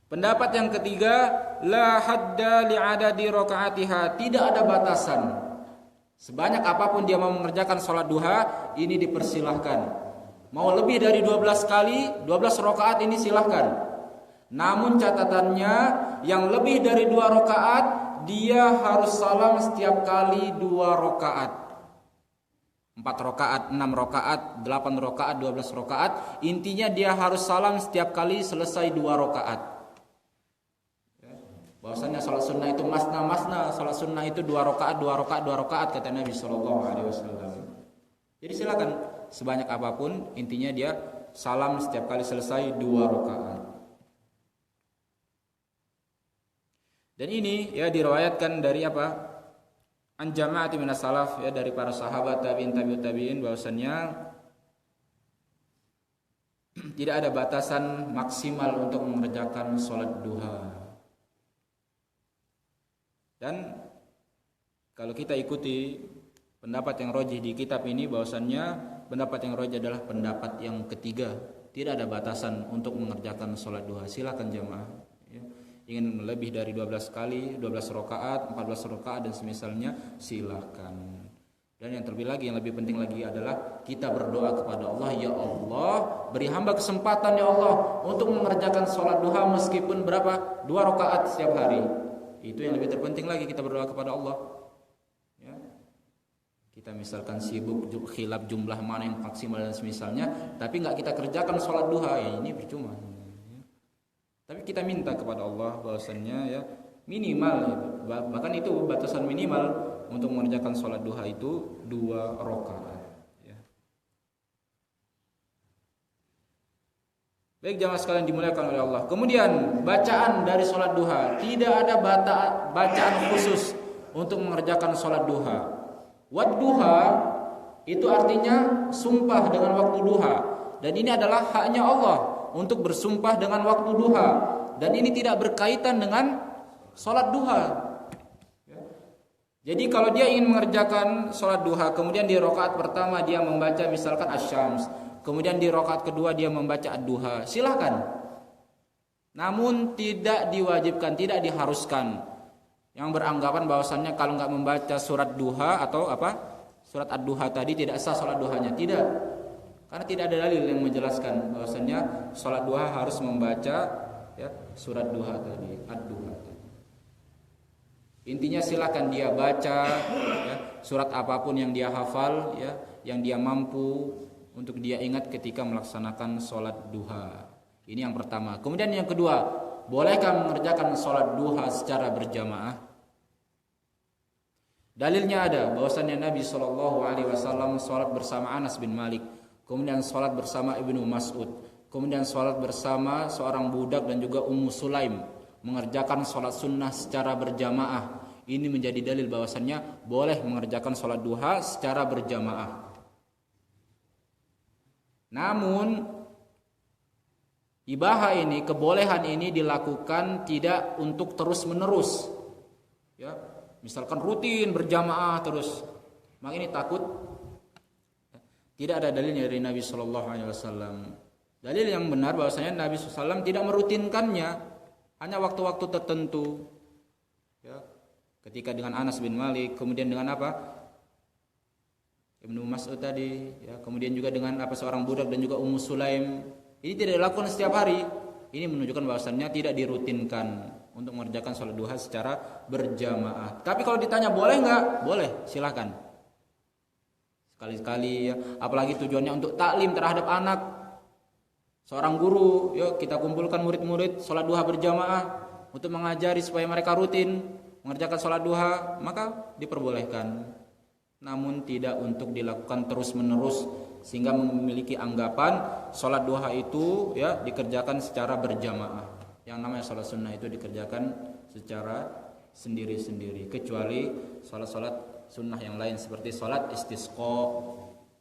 Pendapat yang ketiga, la hadda li'adadi rakaatiha, tidak ada batasan. Sebanyak apapun dia mau mengerjakan salat duha, ini dipersilahkan. Mau lebih dari 12 kali, 12 rakaat ini silahkan. Namun catatannya, yang lebih dari 2 rakaat, dia harus salam setiap kali 2 rakaat. 4 rakaat, 6 rakaat, 8 rakaat, 12 rakaat, intinya dia harus salam setiap kali selesai 2 rakaat. Bahwasanya salat sunnah itu masna-masna, salat sunnah itu 2 rakaat, 2 rakaat, 2 rakaat kata Nabi sallallahu alaihi wasallam. Jadi silakan sebanyak apapun, intinya dia salam setiap kali selesai 2 rakaat. Dan ini ya diriwayatkan dari apa? An jama'ati minas salaf, ya, dari para sahabat tabi'in tabi'ut tabi'in, bahwasannya tidak ada batasan maksimal untuk mengerjakan salat duha. Dan kalau kita ikuti pendapat yang rajih di kitab ini bahwasannya pendapat yang rajih adalah pendapat yang ketiga. Tidak ada batasan untuk mengerjakan sholat duha. Silakan jamaah. Ya. Ingin lebih dari 12 kali, 12 rakaat, 14 rakaat dan semisalnya, silakan. Dan yang terlebih lagi, yang lebih penting lagi adalah kita berdoa kepada Allah, ya Allah, beri hamba kesempatan ya Allah untuk mengerjakan sholat duha meskipun berapa? 2 rakaat setiap hari. Itu yang lebih terpenting lagi, kita berdoa kepada Allah. Ya. Kita misalkan sibuk khilaf jumlah mana yang maksimal dan semisalnya, tapi nggak kita kerjakan sholat duha, ya ini percuma. Ya. Tapi kita minta kepada Allah bahwasannya ya minimal itu, bahkan itu batasan minimal untuk mengerjakan sholat duha itu 2 rakaat. Ya. Baik jamaah sekalian dimuliakan oleh Allah. Kemudian bacaan dari sholat duha, tidak ada bacaan khusus untuk mengerjakan sholat duha. Wadduha itu artinya sumpah dengan waktu duha, dan ini adalah haknya Allah untuk bersumpah dengan waktu duha, dan ini tidak berkaitan dengan sholat duha. Jadi kalau dia ingin mengerjakan sholat duha, kemudian di rakaat pertama dia membaca misalkan asy-syams, kemudian di rakaat kedua dia membaca ad-duha, silakan. Namun tidak diwajibkan, tidak diharuskan. Yang beranggapan bahwasannya kalau nggak membaca surat duha atau surat ad-duha tadi tidak sah sholat duhanya. Tidak, karena tidak ada dalil yang menjelaskan bahwasannya sholat duha harus membaca ya, surat duha tadi, ad-duha tadi. Intinya silakan dia baca ya, surat apapun yang dia hafal ya, yang dia mampu untuk dia ingat ketika melaksanakan sholat duha. Ini yang pertama. Kemudian yang kedua, bolehkah mengerjakan sholat duha secara berjamaah? Dalilnya ada bahwasannya Nabi SAW sholat bersama Anas bin Malik, kemudian sholat bersama Ibnu Mas'ud, kemudian sholat bersama seorang budak dan juga Ummu Sulaim, mengerjakan sholat sunnah secara berjamaah. Ini menjadi dalil bahwasannya boleh mengerjakan sholat duha secara berjamaah. Namun ibahah ini, kebolehan ini dilakukan tidak untuk terus menerus. Ya, misalkan rutin berjamaah terus, maka ini takut tidak ada dalilnya dari Nabi Shallallahu Alaihi Wasallam. Dalil yang benar bahwasanya Nabi SAW tidak merutinkannya, hanya waktu-waktu tertentu. Ya, ketika dengan Anas bin Malik, kemudian dengan Ibnu Mas'ud tadi, ya, kemudian juga dengan seorang budak dan juga Ummu Sulaim. Ini tidak dilakukan setiap hari. Ini menunjukkan bahwasannya tidak dirutinkan untuk mengerjakan sholat duha secara berjamaah. Tapi kalau ditanya boleh nggak? Boleh, silahkan. Sekali-sekali ya, apalagi tujuannya untuk taklim terhadap anak. Seorang guru, yuk kita kumpulkan murid-murid sholat duha berjamaah untuk mengajari supaya mereka rutin mengerjakan sholat duha, maka diperbolehkan. Namun tidak untuk dilakukan terus-menerus sehingga memiliki anggapan sholat duha itu ya dikerjakan secara berjamaah. Yang namanya sholat sunnah itu dikerjakan secara sendiri-sendiri, kecuali sholat-sholat sunnah yang lain seperti sholat istisqa,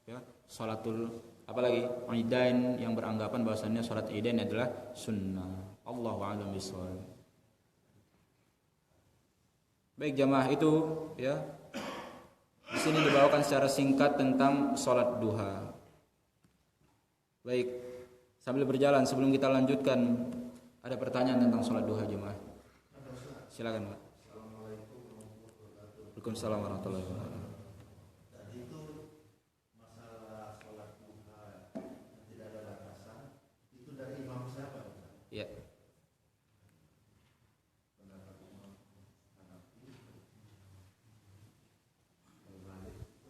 ya, sholatul apalagi idain, yang beranggapan bahwasannya sholat idain adalah sunnah. Allahu a'lam bishawab. Baik jamaah, itu ya di sini dibawakan secara singkat tentang sholat duha. Baik, sambil berjalan sebelum kita lanjutkan, ada pertanyaan tentang sholat duha jemaah? Silakan Pak. Waalaikumsalam warahmatullahi wabarakatuh. Tadi itu masalah sholat duha tidak ada batasan, itu dari imam siapa? Ya.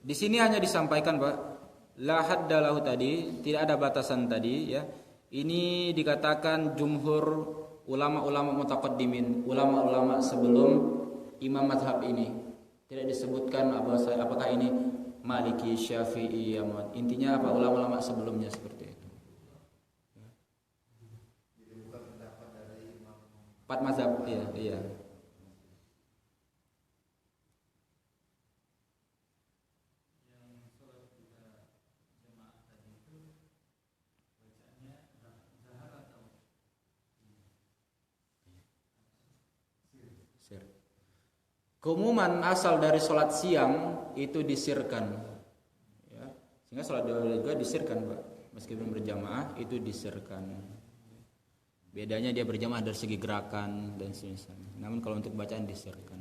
Di sini hanya disampaikan Pak, la hadda lahu tadi, tidak ada batasan tadi ya. Ini dikatakan jumhur ulama-ulama mutaqaddimin, ulama-ulama sebelum imam mazhab ini. Tidak disebutkan apakah ini Maliki, Syafi'i, Ahmad. Intinya apa, ulama-ulama sebelumnya seperti itu. Jadi bukan pendapat dari imam 4 mazhab, iya. keumuman asal dari sholat siang itu disirkan, ya. Sehingga sholat duha juga disirkan, Pak. Meskipun berjamaah itu disirkan. Bedanya dia berjamaah dari segi gerakan dan semisalnya. Namun kalau untuk bacaan disirkan.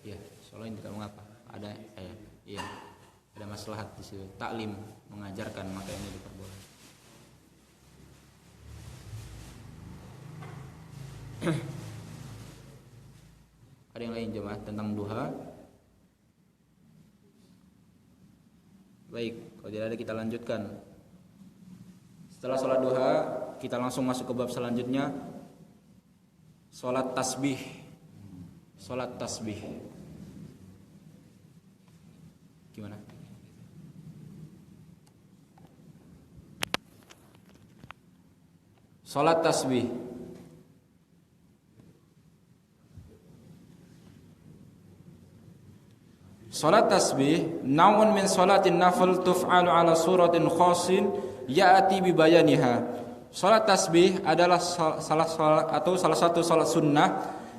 Iya, soalnya tidak mengapa. Ada iya. Ada maslahat di situ. Taklim, mengajarkan, maka ini diperbolehkan. Ada yang lain jemaah tentang duha? Baik, kalau tidak ada kita lanjutkan. Setelah sholat duha, kita langsung masuk ke bab selanjutnya. Sholat tasbih. Sholat tasbih. Gimana? Sholat tasbih. Salat tasbih naun min salatin nafl tuf'alu ala suratin khasin ya'ti bi bayaniha. Salat tasbih adalah salah satu salat sunnah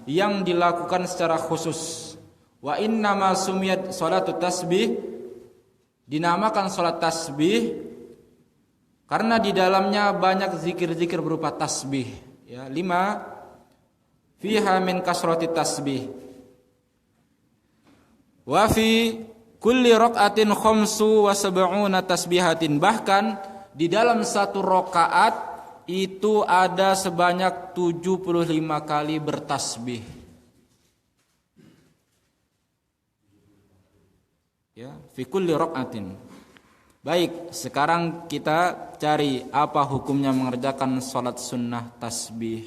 yang dilakukan secara khusus. Wa inna ma sumiyat salatut tasbih, dinamakan salat tasbih karena di dalamnya banyak zikir-zikir berupa tasbih, ya. 5 fiha min kasrati tasbih. Wa fi kulli raq'atin khamsu wa sab'una tasbihatin, bahkan di dalam satu rakaat itu ada sebanyak 75 kali bertasbih. Ya, fi kulli raq'atin. Baik, sekarang kita cari apa hukumnya mengerjakan salat sunnah tasbih.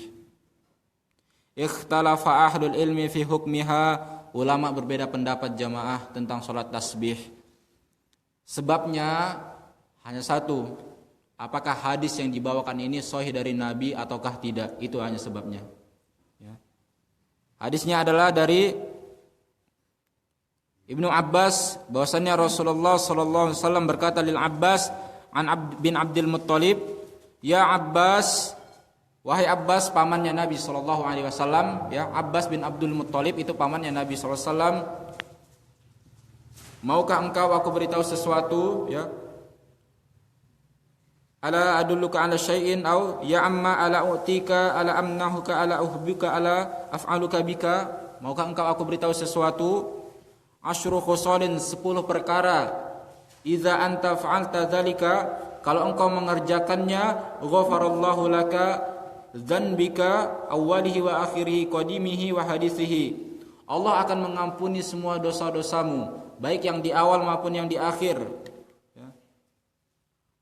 Ikhtalafa ahlul ilmi fi hukmiha. Ulama berbeda pendapat jamaah tentang sholat tasbih. Sebabnya hanya satu, apakah hadis yang dibawakan ini sahih dari Nabi ataukah tidak, itu hanya sebabnya, ya. Hadisnya adalah dari Ibnu Abbas, bahwasannya Rasulullah sallallahu alaihi wasallam berkata lil Abbas bin Abdul Muttalib, ya Abbas, wahai Abbas, pamannya Nabi sallallahu alaihi wasallam, ya. Abbas bin Abdul Muttalib itu pamannya Nabi sallallahu alaihi wasallam. Maukah engkau aku beritahu sesuatu, ya? Ala adulluka ala syai'in au ya amma ala utika ala amnahuka ala uhbika ala af'aluka bika. Maukah engkau aku beritahu sesuatu? Asyru khusalin, 10 perkara. Idza anta fa'alta dzalika, kalau engkau mengerjakannya, ghafarallahu laka dzanbika awwalihi wa akhirihi qadimihi wa hadithihi. Allah akan mengampuni semua dosa-dosamu, baik yang di awal maupun yang di akhir, ya.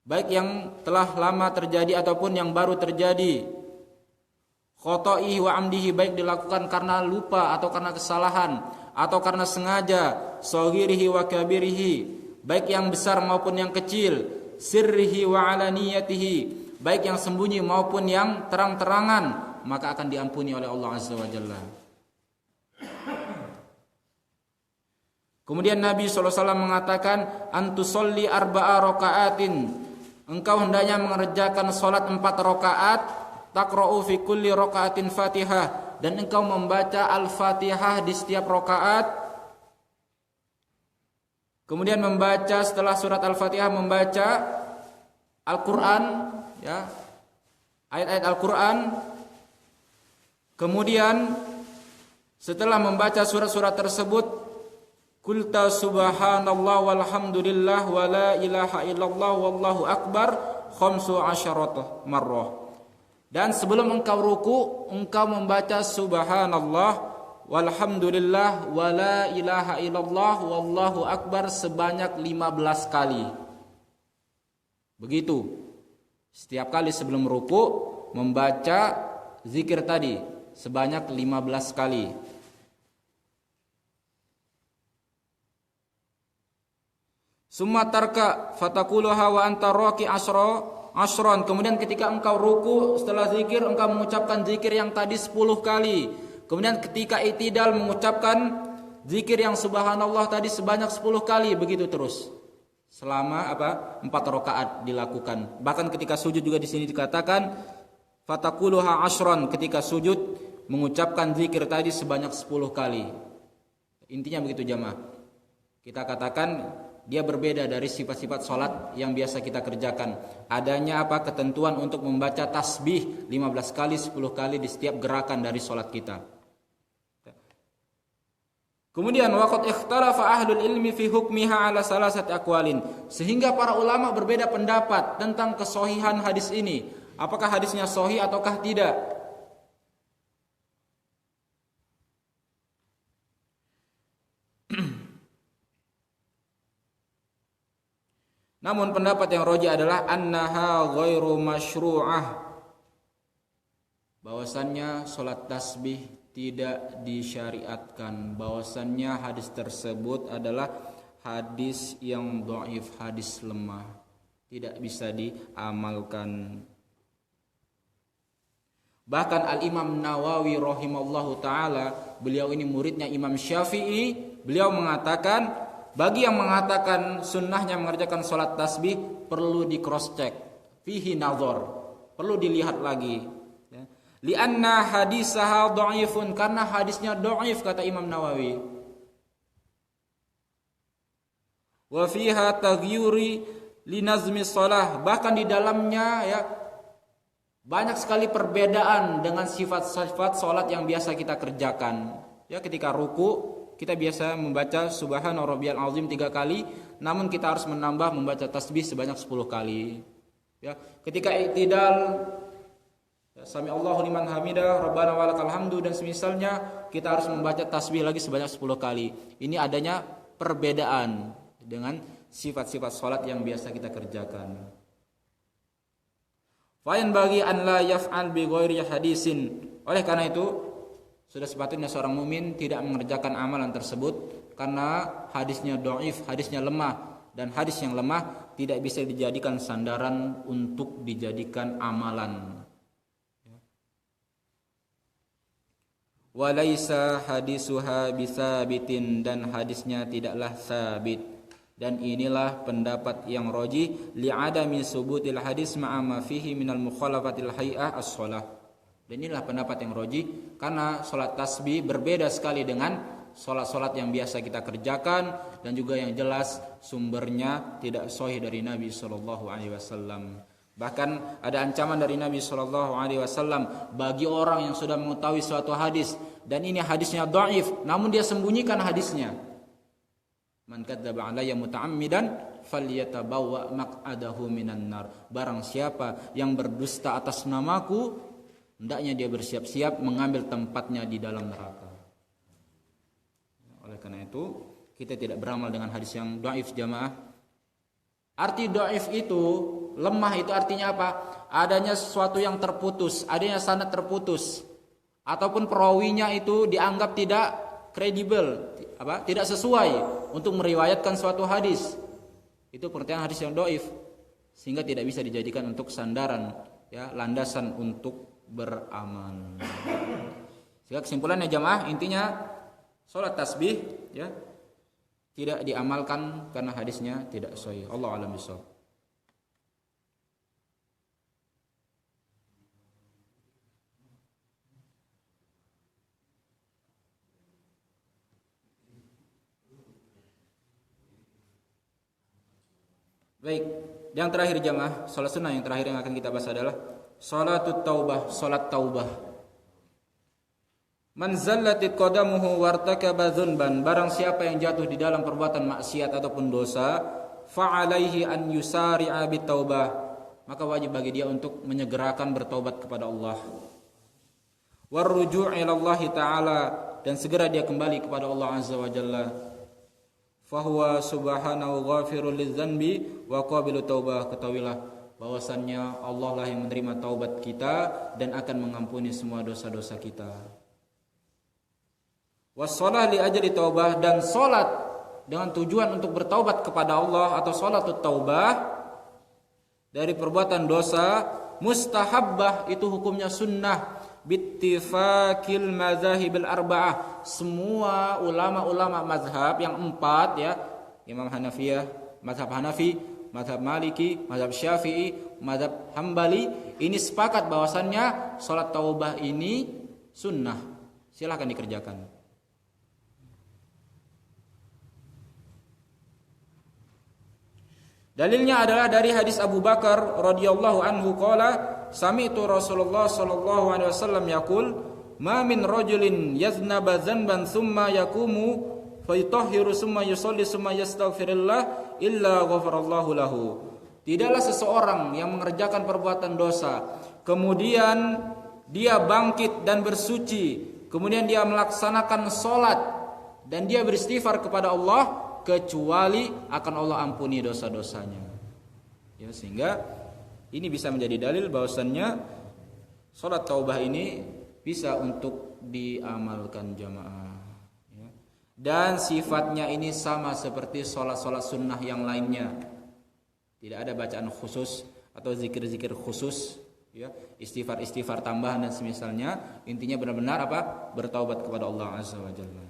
Baik yang telah lama terjadi ataupun yang baru terjadi. Khoto'ihi wa amdihi, baik dilakukan karena lupa atau karena kesalahan atau karena sengaja. Shaghirihi wa kabirihi, baik yang besar maupun yang kecil. Sirrihi wa alaniyatihi, baik yang sembunyi maupun yang terang-terangan, maka akan diampuni oleh Allah Azza wa Jalla. Kemudian Nabi SAW mengatakan, antusolli arba'a raka'atin, engkau hendaknya mengerjakan salat 4 rakaat, taqra'u fi kulli raka'atin Fatihah, dan engkau membaca Al-Fatihah di setiap rakaat. Kemudian membaca setelah surat Al-Fatihah membaca Al-Qur'an, ya, ayat-ayat Al-Qur'an. Kemudian setelah membaca surat-surat tersebut, qulta subhanallah walhamdulillah wa la ilaha illallah wallahu akbar 15 marrah. Dan sebelum engkau ruku, engkau membaca subhanallah walhamdulillah wa la ilaha illallah wallahu akbar sebanyak 15 kali. Begitu. Setiap kali sebelum ruku membaca zikir tadi sebanyak 15 kali. Summa tarka fatakuluha wa anta raqi asron. Kemudian ketika engkau ruku setelah zikir, engkau mengucapkan zikir yang tadi 10 kali. Kemudian ketika i'tidal mengucapkan zikir yang subhanallah tadi sebanyak 10 kali, begitu terus selama 4 rakaat dilakukan. Bahkan ketika sujud juga di sini dikatakan fataquluha 10, ketika sujud mengucapkan zikir tadi sebanyak 10 kali. Intinya begitu jamaah. Kita katakan dia berbeda dari sifat-sifat salat yang biasa kita kerjakan. Adanya ketentuan untuk membaca tasbih 15 kali, 10 kali di setiap gerakan dari salat kita. Kemudian waqad ikhtalafa ahlul ilmi fi hukmiha ala salasati aqwalin. Sehingga para ulama berbeda pendapat tentang kesohihan hadis ini. Apakah hadisnya sahih ataukah tidak? Namun pendapat yang rajih adalah annaha ghairu masyru'ah. Bahwasannya salat tasbih tidak disyariatkan. Bahwasannya hadis tersebut adalah hadis yang dhaif, hadis lemah, tidak bisa diamalkan. Bahkan Al-Imam Nawawi rahimallahu taala, beliau ini muridnya Imam Syafi'i, beliau mengatakan bagi yang mengatakan sunnahnya mengerjakan salat tasbih perlu di cross check, fihi nazar, perlu dilihat lagi. Lianna hadisaha dhaifun, karena hadisnya dhaif kata Imam Nawawi. Wa fiha taghyuri li nazmi shalah, bahkan di dalamnya banyak sekali perbedaan dengan sifat-sifat salat yang biasa kita kerjakan. Ketika ruku kita biasa membaca subhana rabbiyal azim 3 kali, namun kita harus menambah membaca tasbih sebanyak 10 kali. Ketika i'tidal sami Allahu liman hamidah, rabbana walakal hamdu dan semisalnya, kita harus membaca tasbih lagi sebanyak 10 kali. Ini adanya perbedaan dengan sifat-sifat salat yang biasa kita kerjakan. Fain bagi an la yaf'al bi ghairi hadisin. Oleh karena itu, sudah sepatutnya seorang mukmin tidak mengerjakan amalan tersebut karena hadisnya dhaif, hadisnya lemah, dan hadis yang lemah tidak bisa dijadikan sandaran untuk dijadikan amalan. Walaisa hadisuha bisabitin, dan hadisnya tidaklah sabit. Dan inilah pendapat yang rajih li'adami subutil hadis ma'a ma fihi minal mukhalafatil hay'ah as-shalah. Dan inilah pendapat yang rajih karena salat tasbih berbeda sekali dengan salat-salat yang biasa kita kerjakan, dan juga yang jelas sumbernya tidak sahih dari Nabi sallallahu alaihi wasallam. Bahkan ada ancaman dari Nabi sallallahu alaihi wasallam bagi orang yang sudah mengetahui suatu hadis dan ini hadisnya dhaif namun dia sembunyikan hadisnya. Man kadzdzaba alayya muta'ammidan falyatabawwa maq'adahu minan nar. Barang siapa yang berdusta atas namaku, hendaknya dia bersiap-siap mengambil tempatnya di dalam neraka. Oleh karena itu, kita tidak beramal dengan hadis yang dhaif jamaah. Arti dhaif itu, lemah itu artinya apa? Adanya sesuatu yang terputus, adanya sanad terputus, ataupun perawinya itu dianggap tidak kredibel, tidak sesuai untuk meriwayatkan suatu hadis. Itu pengertian hadis yang dhaif, sehingga tidak bisa dijadikan untuk sandaran, landasan untuk beramal. Sehingga kesimpulannya jamaah, intinya salat tasbih tidak diamalkan karena hadisnya tidak sahih. Allah a'lam bishawab. Baik, yang terakhir jamaah, salat sunnah yang terakhir yang akan kita bahas adalah salatut taubah, salat taubah. Man zallatit qadamuhu wartakaba dzunban, barang siapa yang jatuh di dalam perbuatan maksiat ataupun dosa, fa alaihi an yusari'a bit taubah, maka wajib bagi dia untuk menyegerakan bertaubat kepada Allah. Warruju' ila Allah taala, dan segera dia kembali kepada Allah azza wa jalla. Fahuwa subhanahu ghafirul lidzanbi wa qabilut taubah. Ketahuilah bahwasannya Allah lah yang menerima taubat kita dan akan mengampuni semua dosa-dosa kita. Wassalah li ajli taubah, dan salat dengan tujuan untuk bertaubat kepada Allah atau salatut taubah dari perbuatan dosa mustahabbah, itu hukumnya sunnah bittifaqil madzahibil arba'ah. Semua ulama-ulama mazhab yang 4 Imam Hanafiyah, mazhab Hanafi, mazhab Maliki, mazhab Syafi'i, mazhab Hambali ini sepakat bahwasannya salat taubah ini sunnah. Silahkan dikerjakan. Dalilnya adalah dari hadis Abu Bakar radhiyallahu anhu qala sami'tu Rasulullah sallallahu alaihi wasallam yaqul ma min rajulin yaznaba dzanban thumma yaqumu fayutahhiru thumma yusalli thumma yastaghfirullah illa ghafarallahu lahu. Tidaklah seseorang yang mengerjakan perbuatan dosa kemudian dia bangkit dan bersuci, kemudian dia melaksanakan salat dan dia beristighfar kepada Allah kecuali akan Allah ampuni dosa-dosanya. Ya, sehingga ini bisa menjadi dalil bahwasannya salat taubah ini bisa untuk diamalkan jamaah. Ya. Dan sifatnya ini sama seperti salat-salat sunnah yang lainnya. Tidak ada bacaan khusus atau zikir-zikir khusus, ya, istighfar-istighfar tambahan dan semisalnya. Intinya benar-benar apa? Bertaubat kepada Allah Azza wa Jalla.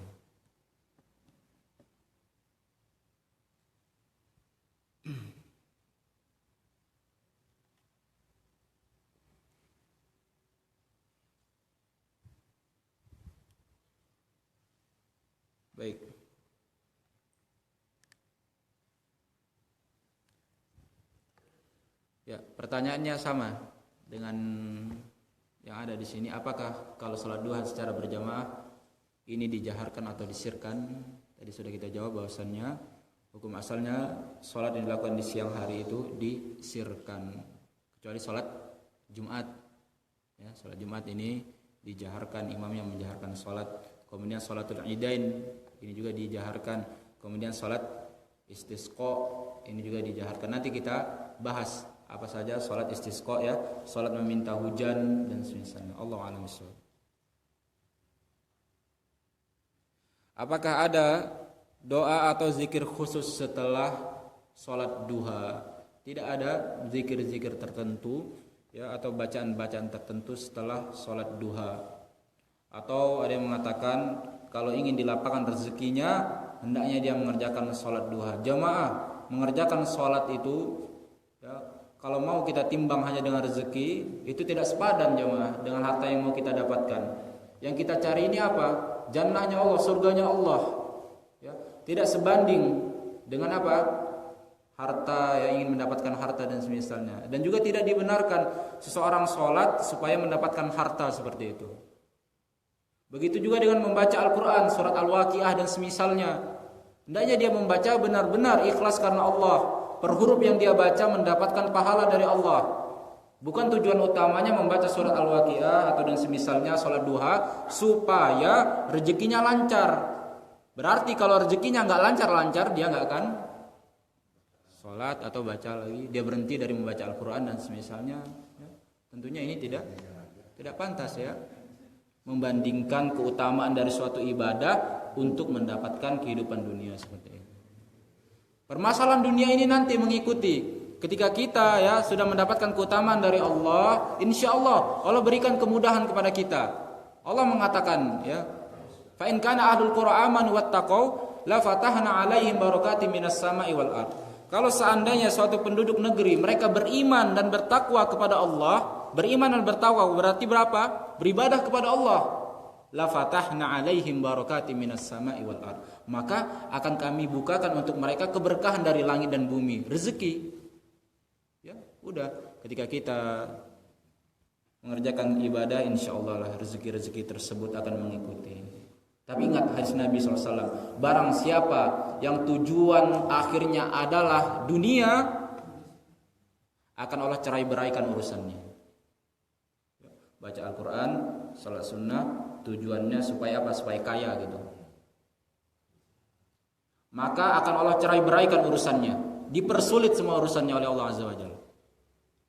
Baik. Ya, pertanyaannya sama dengan yang ada di sini. Apakah kalau salat duha secara berjamaah ini dijaharkan atau disirkan? Tadi sudah kita jawab bahwasannya hukum asalnya salat yang dilakukan di siang hari itu disirkan, kecuali salat Jumat. Ya, salat Jumat ini dijaharkan, imam yang menjaharkan salat. Kemudian salatul Idain ini juga dijaharkan. Kemudian salat istisqa ini juga dijaharkan. Nanti kita bahas apa saja salat istisqa, ya, salat meminta hujan dan semisalnya. Allahu a'lam bishawab. Apakah ada doa atau zikir khusus setelah salat duha? Tidak ada zikir-zikir tertentu, ya, atau bacaan-bacaan tertentu setelah salat duha. Atau ada yang mengatakan kalau ingin dilapangkan rezekinya hendaknya dia mengerjakan salat duha. Jamaah, mengerjakan salat itu, ya, kalau mau kita timbang hanya dengan rezeki itu tidak sepadan jamaah dengan harta yang mau kita dapatkan. Yang kita cari ini apa? Jannahnya Allah, surganya Allah. Ya, tidak sebanding dengan apa? Harta, yang ingin mendapatkan harta dan semisalnya. Dan juga tidak dibenarkan seseorang salat supaya mendapatkan harta seperti itu. Begitu juga dengan membaca Al-Quran, surat Al-Waqiah dan semisalnya. Hendaknya dia membaca benar-benar ikhlas karena Allah. Per huruf yang dia baca mendapatkan pahala dari Allah. Bukan tujuan utamanya membaca surat Al-Waqiah atau dan semisalnya salat duha supaya rezekinya lancar. Berarti kalau rezekinya nggak lancar-lancar, dia nggak akan salat atau baca lagi. Dia berhenti dari membaca Al-Quran dan semisalnya. Ya, tentunya ini tidak pantas, ya. Membandingkan keutamaan dari suatu ibadah untuk mendapatkan kehidupan dunia seperti itu. Permasalahan dunia ini nanti mengikuti ketika kita, ya, sudah mendapatkan keutamaan dari Allah, insya Allah Allah berikan kemudahan kepada kita. Allah mengatakan, ya, fa in kana ahlul qura amanu wattaqau la fatahna alaihim barakatim minas sama'i wal ard. Kalau seandainya suatu penduduk negeri mereka beriman dan bertakwa kepada Allah, beriman dan bertakwa berarti berapa? Beribadah kepada Allah. La fatahna alaihim barakatim minas sama'i wal ard. Maka akan kami bukakan untuk mereka keberkahan dari langit dan bumi, rezeki. Ya, udah, ketika kita mengerjakan ibadah, insyaallah lah rezeki-rezeki tersebut akan mengikuti. Tapi ingat hadis Nabi SAW, barang siapa yang tujuan akhirnya adalah dunia, akan Allah cerai-beraikan urusannya. Baca Al-Quran, salat sunnah, tujuannya supaya apa? Supaya kaya gitu. Maka akan Allah cerai-beraikan urusannya, dipersulit semua urusannya oleh Allah Azza wa Jalla.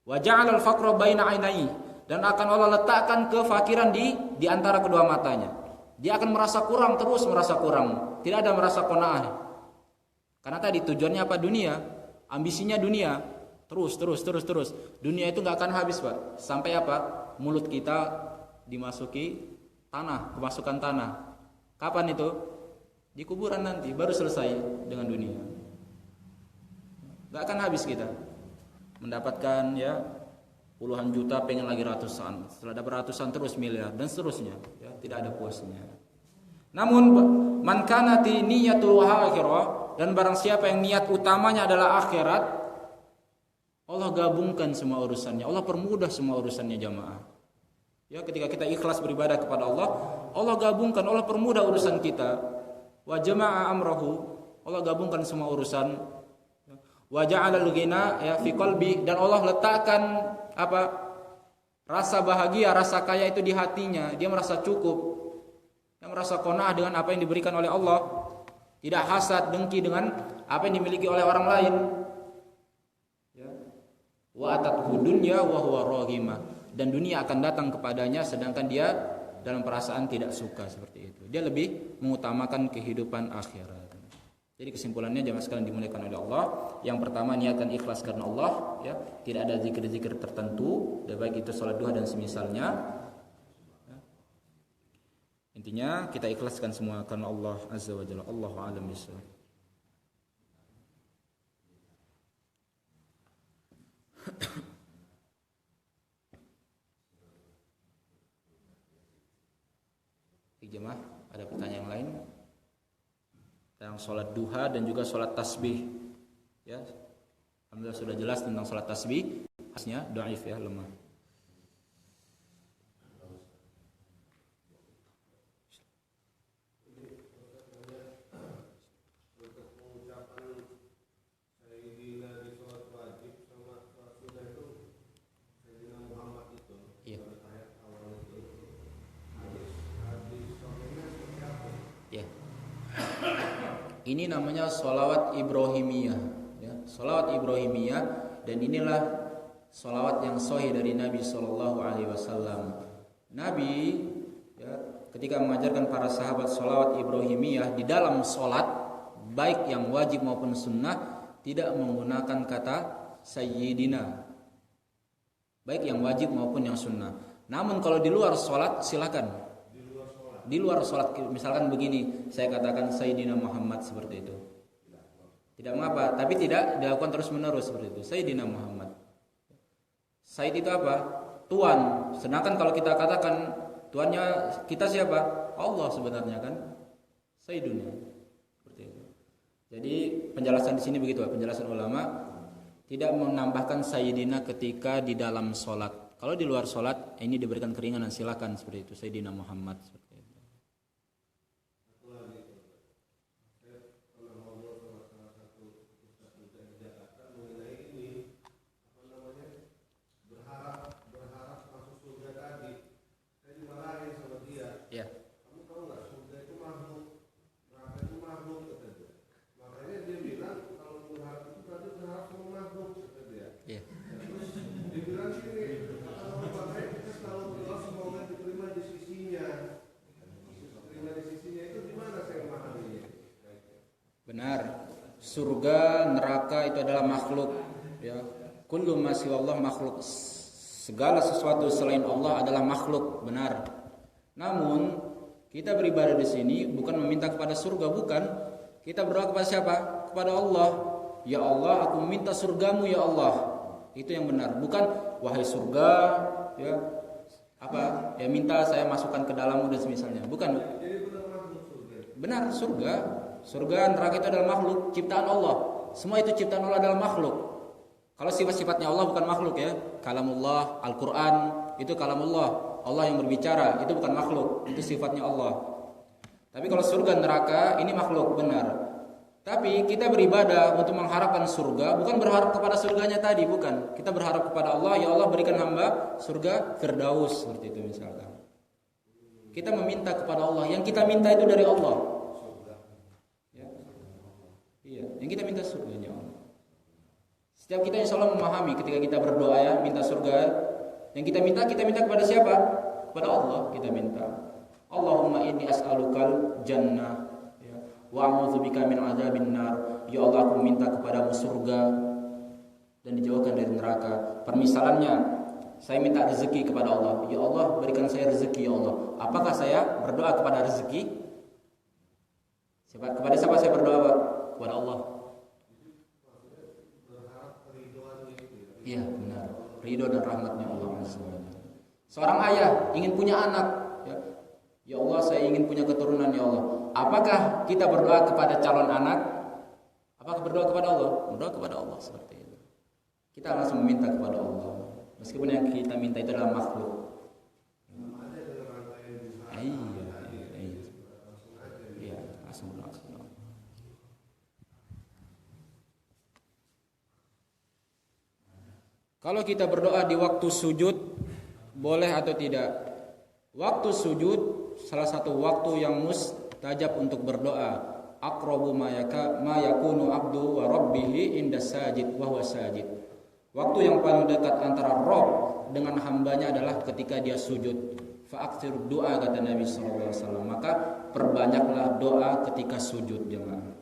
Wa ja'alal faqra baina 'ainaihi, dan akan Allah letakkan kefakiran di antara kedua matanya. Dia akan merasa kurang, terus merasa kurang, tidak ada merasa qanaah. Karena tadi tujuannya apa? Dunia, ambisinya dunia, terus. Dunia itu nggak akan habis, Pak. Sampai apa? Mulut kita dimasuki tanah, kemasukan tanah. Kapan itu? Di kuburan nanti, baru selesai dengan dunia. Nggak akan habis kita. Mendapatkan ya puluhan juta, pengen lagi ratusan. Setelah dapat ratusan terus miliar dan seterusnya. Ya, tidak ada puasnya. Namun man kanati niyatul akhirah, dan barang siapa yang niat utamanya adalah akhirat, Allah gabungkan semua urusannya. Allah permudah semua urusannya jamaah. Ya, ketika kita ikhlas beribadah kepada Allah, Allah gabungkan, Allah permudah urusan kita. Wa jama'a amrahu, Allah gabungkan semua urusan. Wa ja'alal ghina ya fi qalbi, dan Allah letakkan apa? Rasa bahagia, rasa kaya itu di hatinya. Dia merasa cukup. Dia merasa qanaah dengan apa yang diberikan oleh Allah. Tidak hasad, dengki dengan apa yang dimiliki oleh orang lain. Ya. Wa atathu dunya wa huwa raghimah, dan dunia akan datang kepadanya sedangkan dia dalam perasaan tidak suka seperti itu. Dia lebih mengutamakan kehidupan akhirat. Jadi kesimpulannya jemaah sekalian dimuliakan oleh Allah, yang pertama niatkan ikhlas karena Allah, ya, tidak ada zikir-zikir tertentu, baik itu salat duha dan semisalnya. Ya. Intinya kita ikhlaskan semua karena Allah Azza wa Jalla. Allahu a'lam bishawab. Jemaah, ada pertanyaan lain tentang sholat duha dan juga sholat tasbih? Ya, alhamdulillah sudah jelas tentang sholat tasbih. Hasnya dhaif ya, lemah. Ini namanya sholawat Ibrahimiyah, ya, sholawat Ibrahimiyah, dan inilah sholawat yang sahih dari Nabi Shallallahu Alaihi Wasallam. Nabi ya, ketika mengajarkan para sahabat sholawat Ibrahimiyah di dalam sholat, baik yang wajib maupun sunnah, tidak menggunakan kata Sayyidina, baik yang wajib maupun yang sunnah. Namun kalau di luar sholat silakan. Di luar sholat, misalkan begini, saya katakan Sayyidina Muhammad seperti itu, tidak mengapa, tapi tidak dilakukan terus menerus seperti itu. Sayyidina Muhammad, Sayyid itu apa? Tuan. Sedangkan kalau kita katakan tuannya kita siapa? Allah sebenarnya kan, Sayyiduna, seperti itu. Jadi penjelasan di sini begitu, penjelasan ulama, tidak menambahkan Sayyidina ketika di dalam sholat. Kalau di luar sholat ini diberikan keringanan, silakan seperti itu, Sayyidina Muhammad seperti itu. Benar, surga, neraka itu adalah makhluk, ya. Kullu ma siwallah makhluk. Segala sesuatu selain Allah adalah makhluk, benar. Namun kita beribadah di sini bukan meminta kepada surga, bukan. Kita berdoa kepada siapa? Kepada Allah. Ya Allah, aku meminta surgamu ya Allah. Itu yang benar, bukan wahai surga, ya apa? Ya minta saya masukkan ke dalammu dan semisalnya. Bukan. Benar, surga. Surga, neraka itu adalah makhluk ciptaan Allah. Semua itu ciptaan Allah adalah makhluk. Kalau sifat-sifatnya Allah bukan makhluk ya. Kalamullah, Al-Quran itu kalamullah, Allah yang berbicara, itu bukan makhluk, itu sifatnya Allah. Tapi kalau surga, neraka ini makhluk, benar. Tapi kita beribadah untuk mengharapkan surga, bukan berharap kepada surganya tadi, bukan. Kita berharap kepada Allah, ya Allah berikan hamba surga Firdaus seperti itu misalkan. Kita meminta kepada Allah, yang kita minta itu dari Allah. Yang kita minta surganya Allah. Setiap kita insya Allah memahami ketika kita berdoa ya, minta surga, yang kita minta kepada siapa? Kepada Allah kita minta. Allahumma inni as'alukal jannah, ya, wa a'udzubika min adzabin nar. Ya Allah, aku minta kepadamu surga dan dijauhkan dari neraka. Permisalannya, saya minta rezeki kepada Allah. Ya Allah, berikan saya rezeki ya Allah. Apakah saya berdoa kepada rezeki? Kepada siapa saya berdoa, Pak? Kepada Allah. Iya, benar. Ridho dan rahmatnya Allah SWT. Seorang ayah ingin punya anak, ya. Ya Allah, saya ingin punya keturunan, ya Allah. Apakah kita berdoa kepada calon anak? Apakah berdoa kepada Allah? Berdoa kepada Allah seperti itu. Kita langsung meminta kepada Allah. Meskipun yang kita minta itu adalah makhluk. Iya, langsung. Kalau kita berdoa di waktu sujud, boleh atau tidak? Waktu sujud salah satu waktu yang mustajab untuk berdoa. Aqrabu ma yakunu abdu wa rabbihi inda sajid wa huwa sajid. Waktu yang paling dekat antara Rabb dengan hambanya adalah ketika dia sujud. Fa'aktsir doa, kata Nabi sallallahu alaihi wasallam. Maka perbanyaklah doa ketika sujud, jemaah.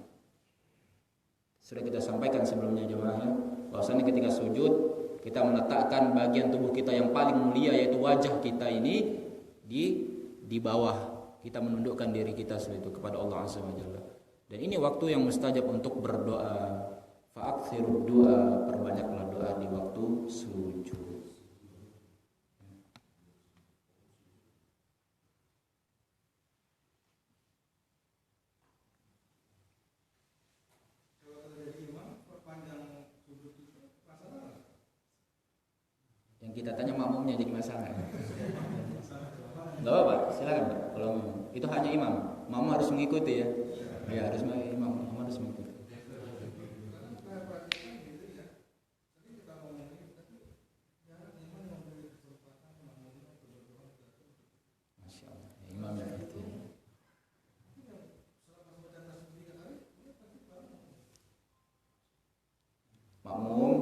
Sudah kita sampaikan sebelumnya, jemaah, bahwasanya ketika sujud kita meletakkan bagian tubuh kita yang paling mulia, yaitu wajah kita ini di bawah. Kita menundukkan diri kita itu kepada Allah Azza wa Jalla. Dan ini waktu yang mustajab untuk berdoa. Fa'aktsirud doa, perbanyaklah doa di waktu sujud. Yang kita tanya makmumnya jadi masalah. Enggak apa-apa, silakan Pak. Kalau itu hanya imam, makmum harus mengikuti ya. Ya, harus imam harus mengikuti. Masya Allah, imam yang itu. Makmum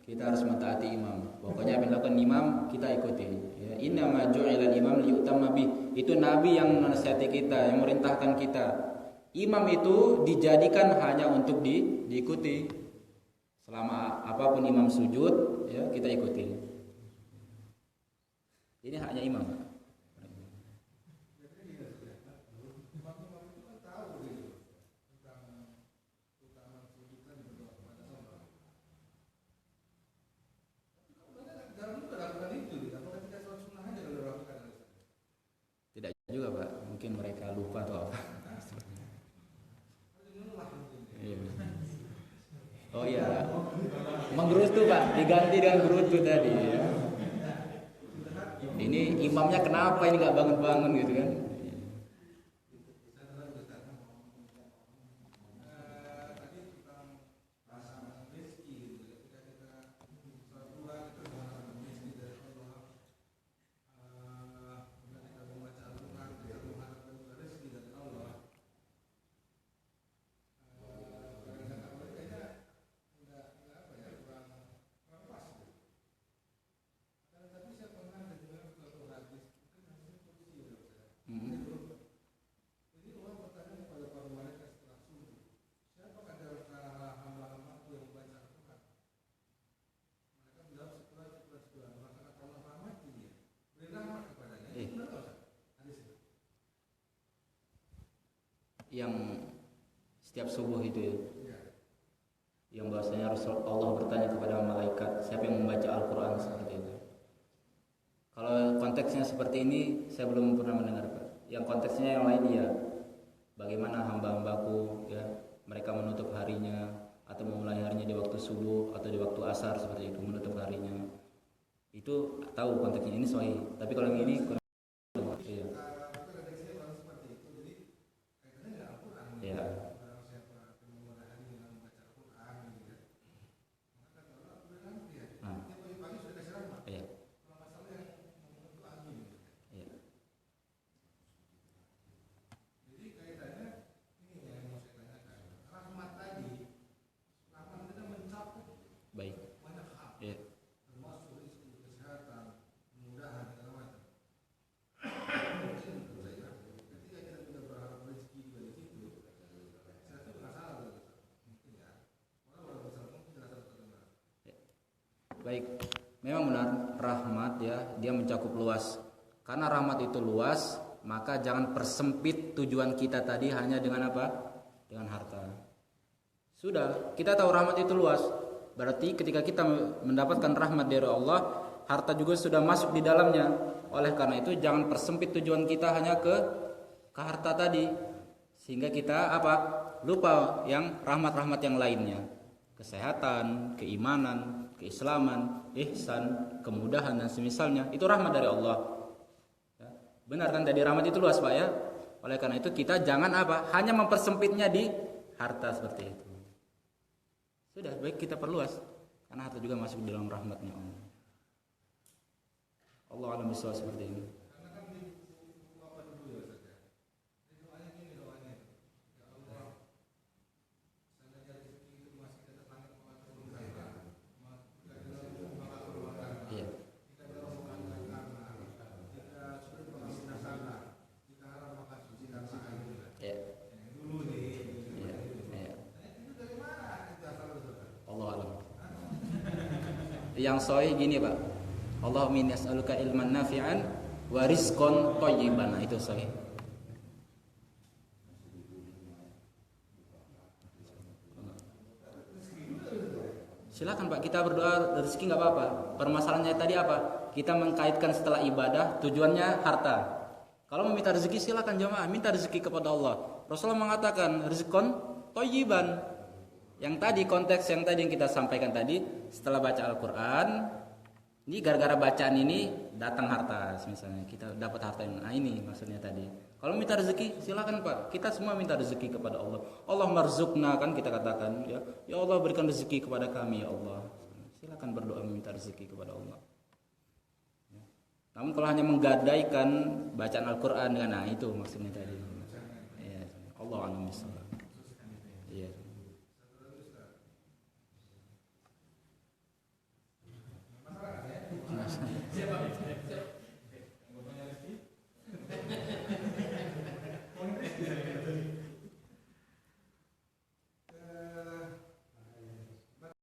kita harus mentaati imam. Pokoknya apa yang dilakukan imam kita ikuti. Ya, innama ju'ilal imam liyutamma bih. Itu Nabi yang menasihati kita, yang merintahkan kita. Imam itu dijadikan hanya untuk diikuti. Selama apapun imam sujud, ya kita ikuti. Ini haknya imam. Tidak juga Pak, mungkin mereka lupa atau apa. Oh iya, menggerutu Pak, diganti dengan gerutu tadi ya. Ini imamnya kenapa ini nggak bangun-bangun gitu kan? Yang setiap subuh itu ya, yang bahasanya Allah bertanya kepada malaikat, siapa yang membaca Al-Quran seperti itu. Kalau konteksnya seperti ini saya belum pernah mendengar Pak. Yang konteksnya yang lain ya, bagaimana hamba-hambaku ya, mereka menutup harinya atau memulai harinya di waktu subuh atau di waktu asar seperti itu, menutup harinya. Itu tahu konteksnya, ini sahih. Tapi kalau yang ini kurang. Iya. Baik. Ya. Baik. Memang benar rahmat ya, dia mencakup luas. Karena rahmat itu luas, maka jangan persempit tujuan kita tadi hanya dengan apa? Dengan harta. Sudah, kita tahu rahmat itu luas. Berarti ketika kita mendapatkan rahmat dari Allah, harta juga sudah masuk di dalamnya. Oleh karena itu jangan persempit tujuan kita hanya ke harta tadi, sehingga kita lupa yang rahmat-rahmat yang lainnya. Kesehatan, keimanan, keislaman, ihsan, kemudahan dan semisalnya. Itu rahmat dari Allah. Ya. Benar kan, tadi rahmat itu luas Pak ya. Oleh karena itu kita jangan hanya mempersempitnya di harta seperti itu. Sudah baik kita perluas, karena harta juga masuk dalam rahmatnya Allah. Allah alam bisawab seperti ini. Iya. Yang sahih gini Pak, Allahumma inni as'aluka ilman nafi'an wa rizqan thayyiban. Nah, itu sahih. Silakan Pak, kita berdoa rezeki nggak apa-apa. Permasalahannya tadi apa? Kita mengkaitkan setelah ibadah tujuannya harta. Kalau meminta rezeki silakan jamaah, minta rezeki kepada Allah. Rasulullah mengatakan rizqan thayyiban. Yang tadi konteks yang tadi yang kita sampaikan tadi, setelah baca Al-Qur'an, ini gara-gara bacaan ini datang harta, misalnya kita dapat harta yang ini maksudnya tadi. Kalau minta rezeki silakan Pak, kita semua minta rezeki kepada Allah. Allah marzuqna kan kita katakan ya. Ya Allah berikan rezeki kepada kami ya Allah. Silakan berdoa meminta rezeki kepada Allah. Ya. Namun kalau hanya menggadaikan bacaan Al-Qur'an dengan itu maksudnya tadi. Ya, Allah a'lam bishawab.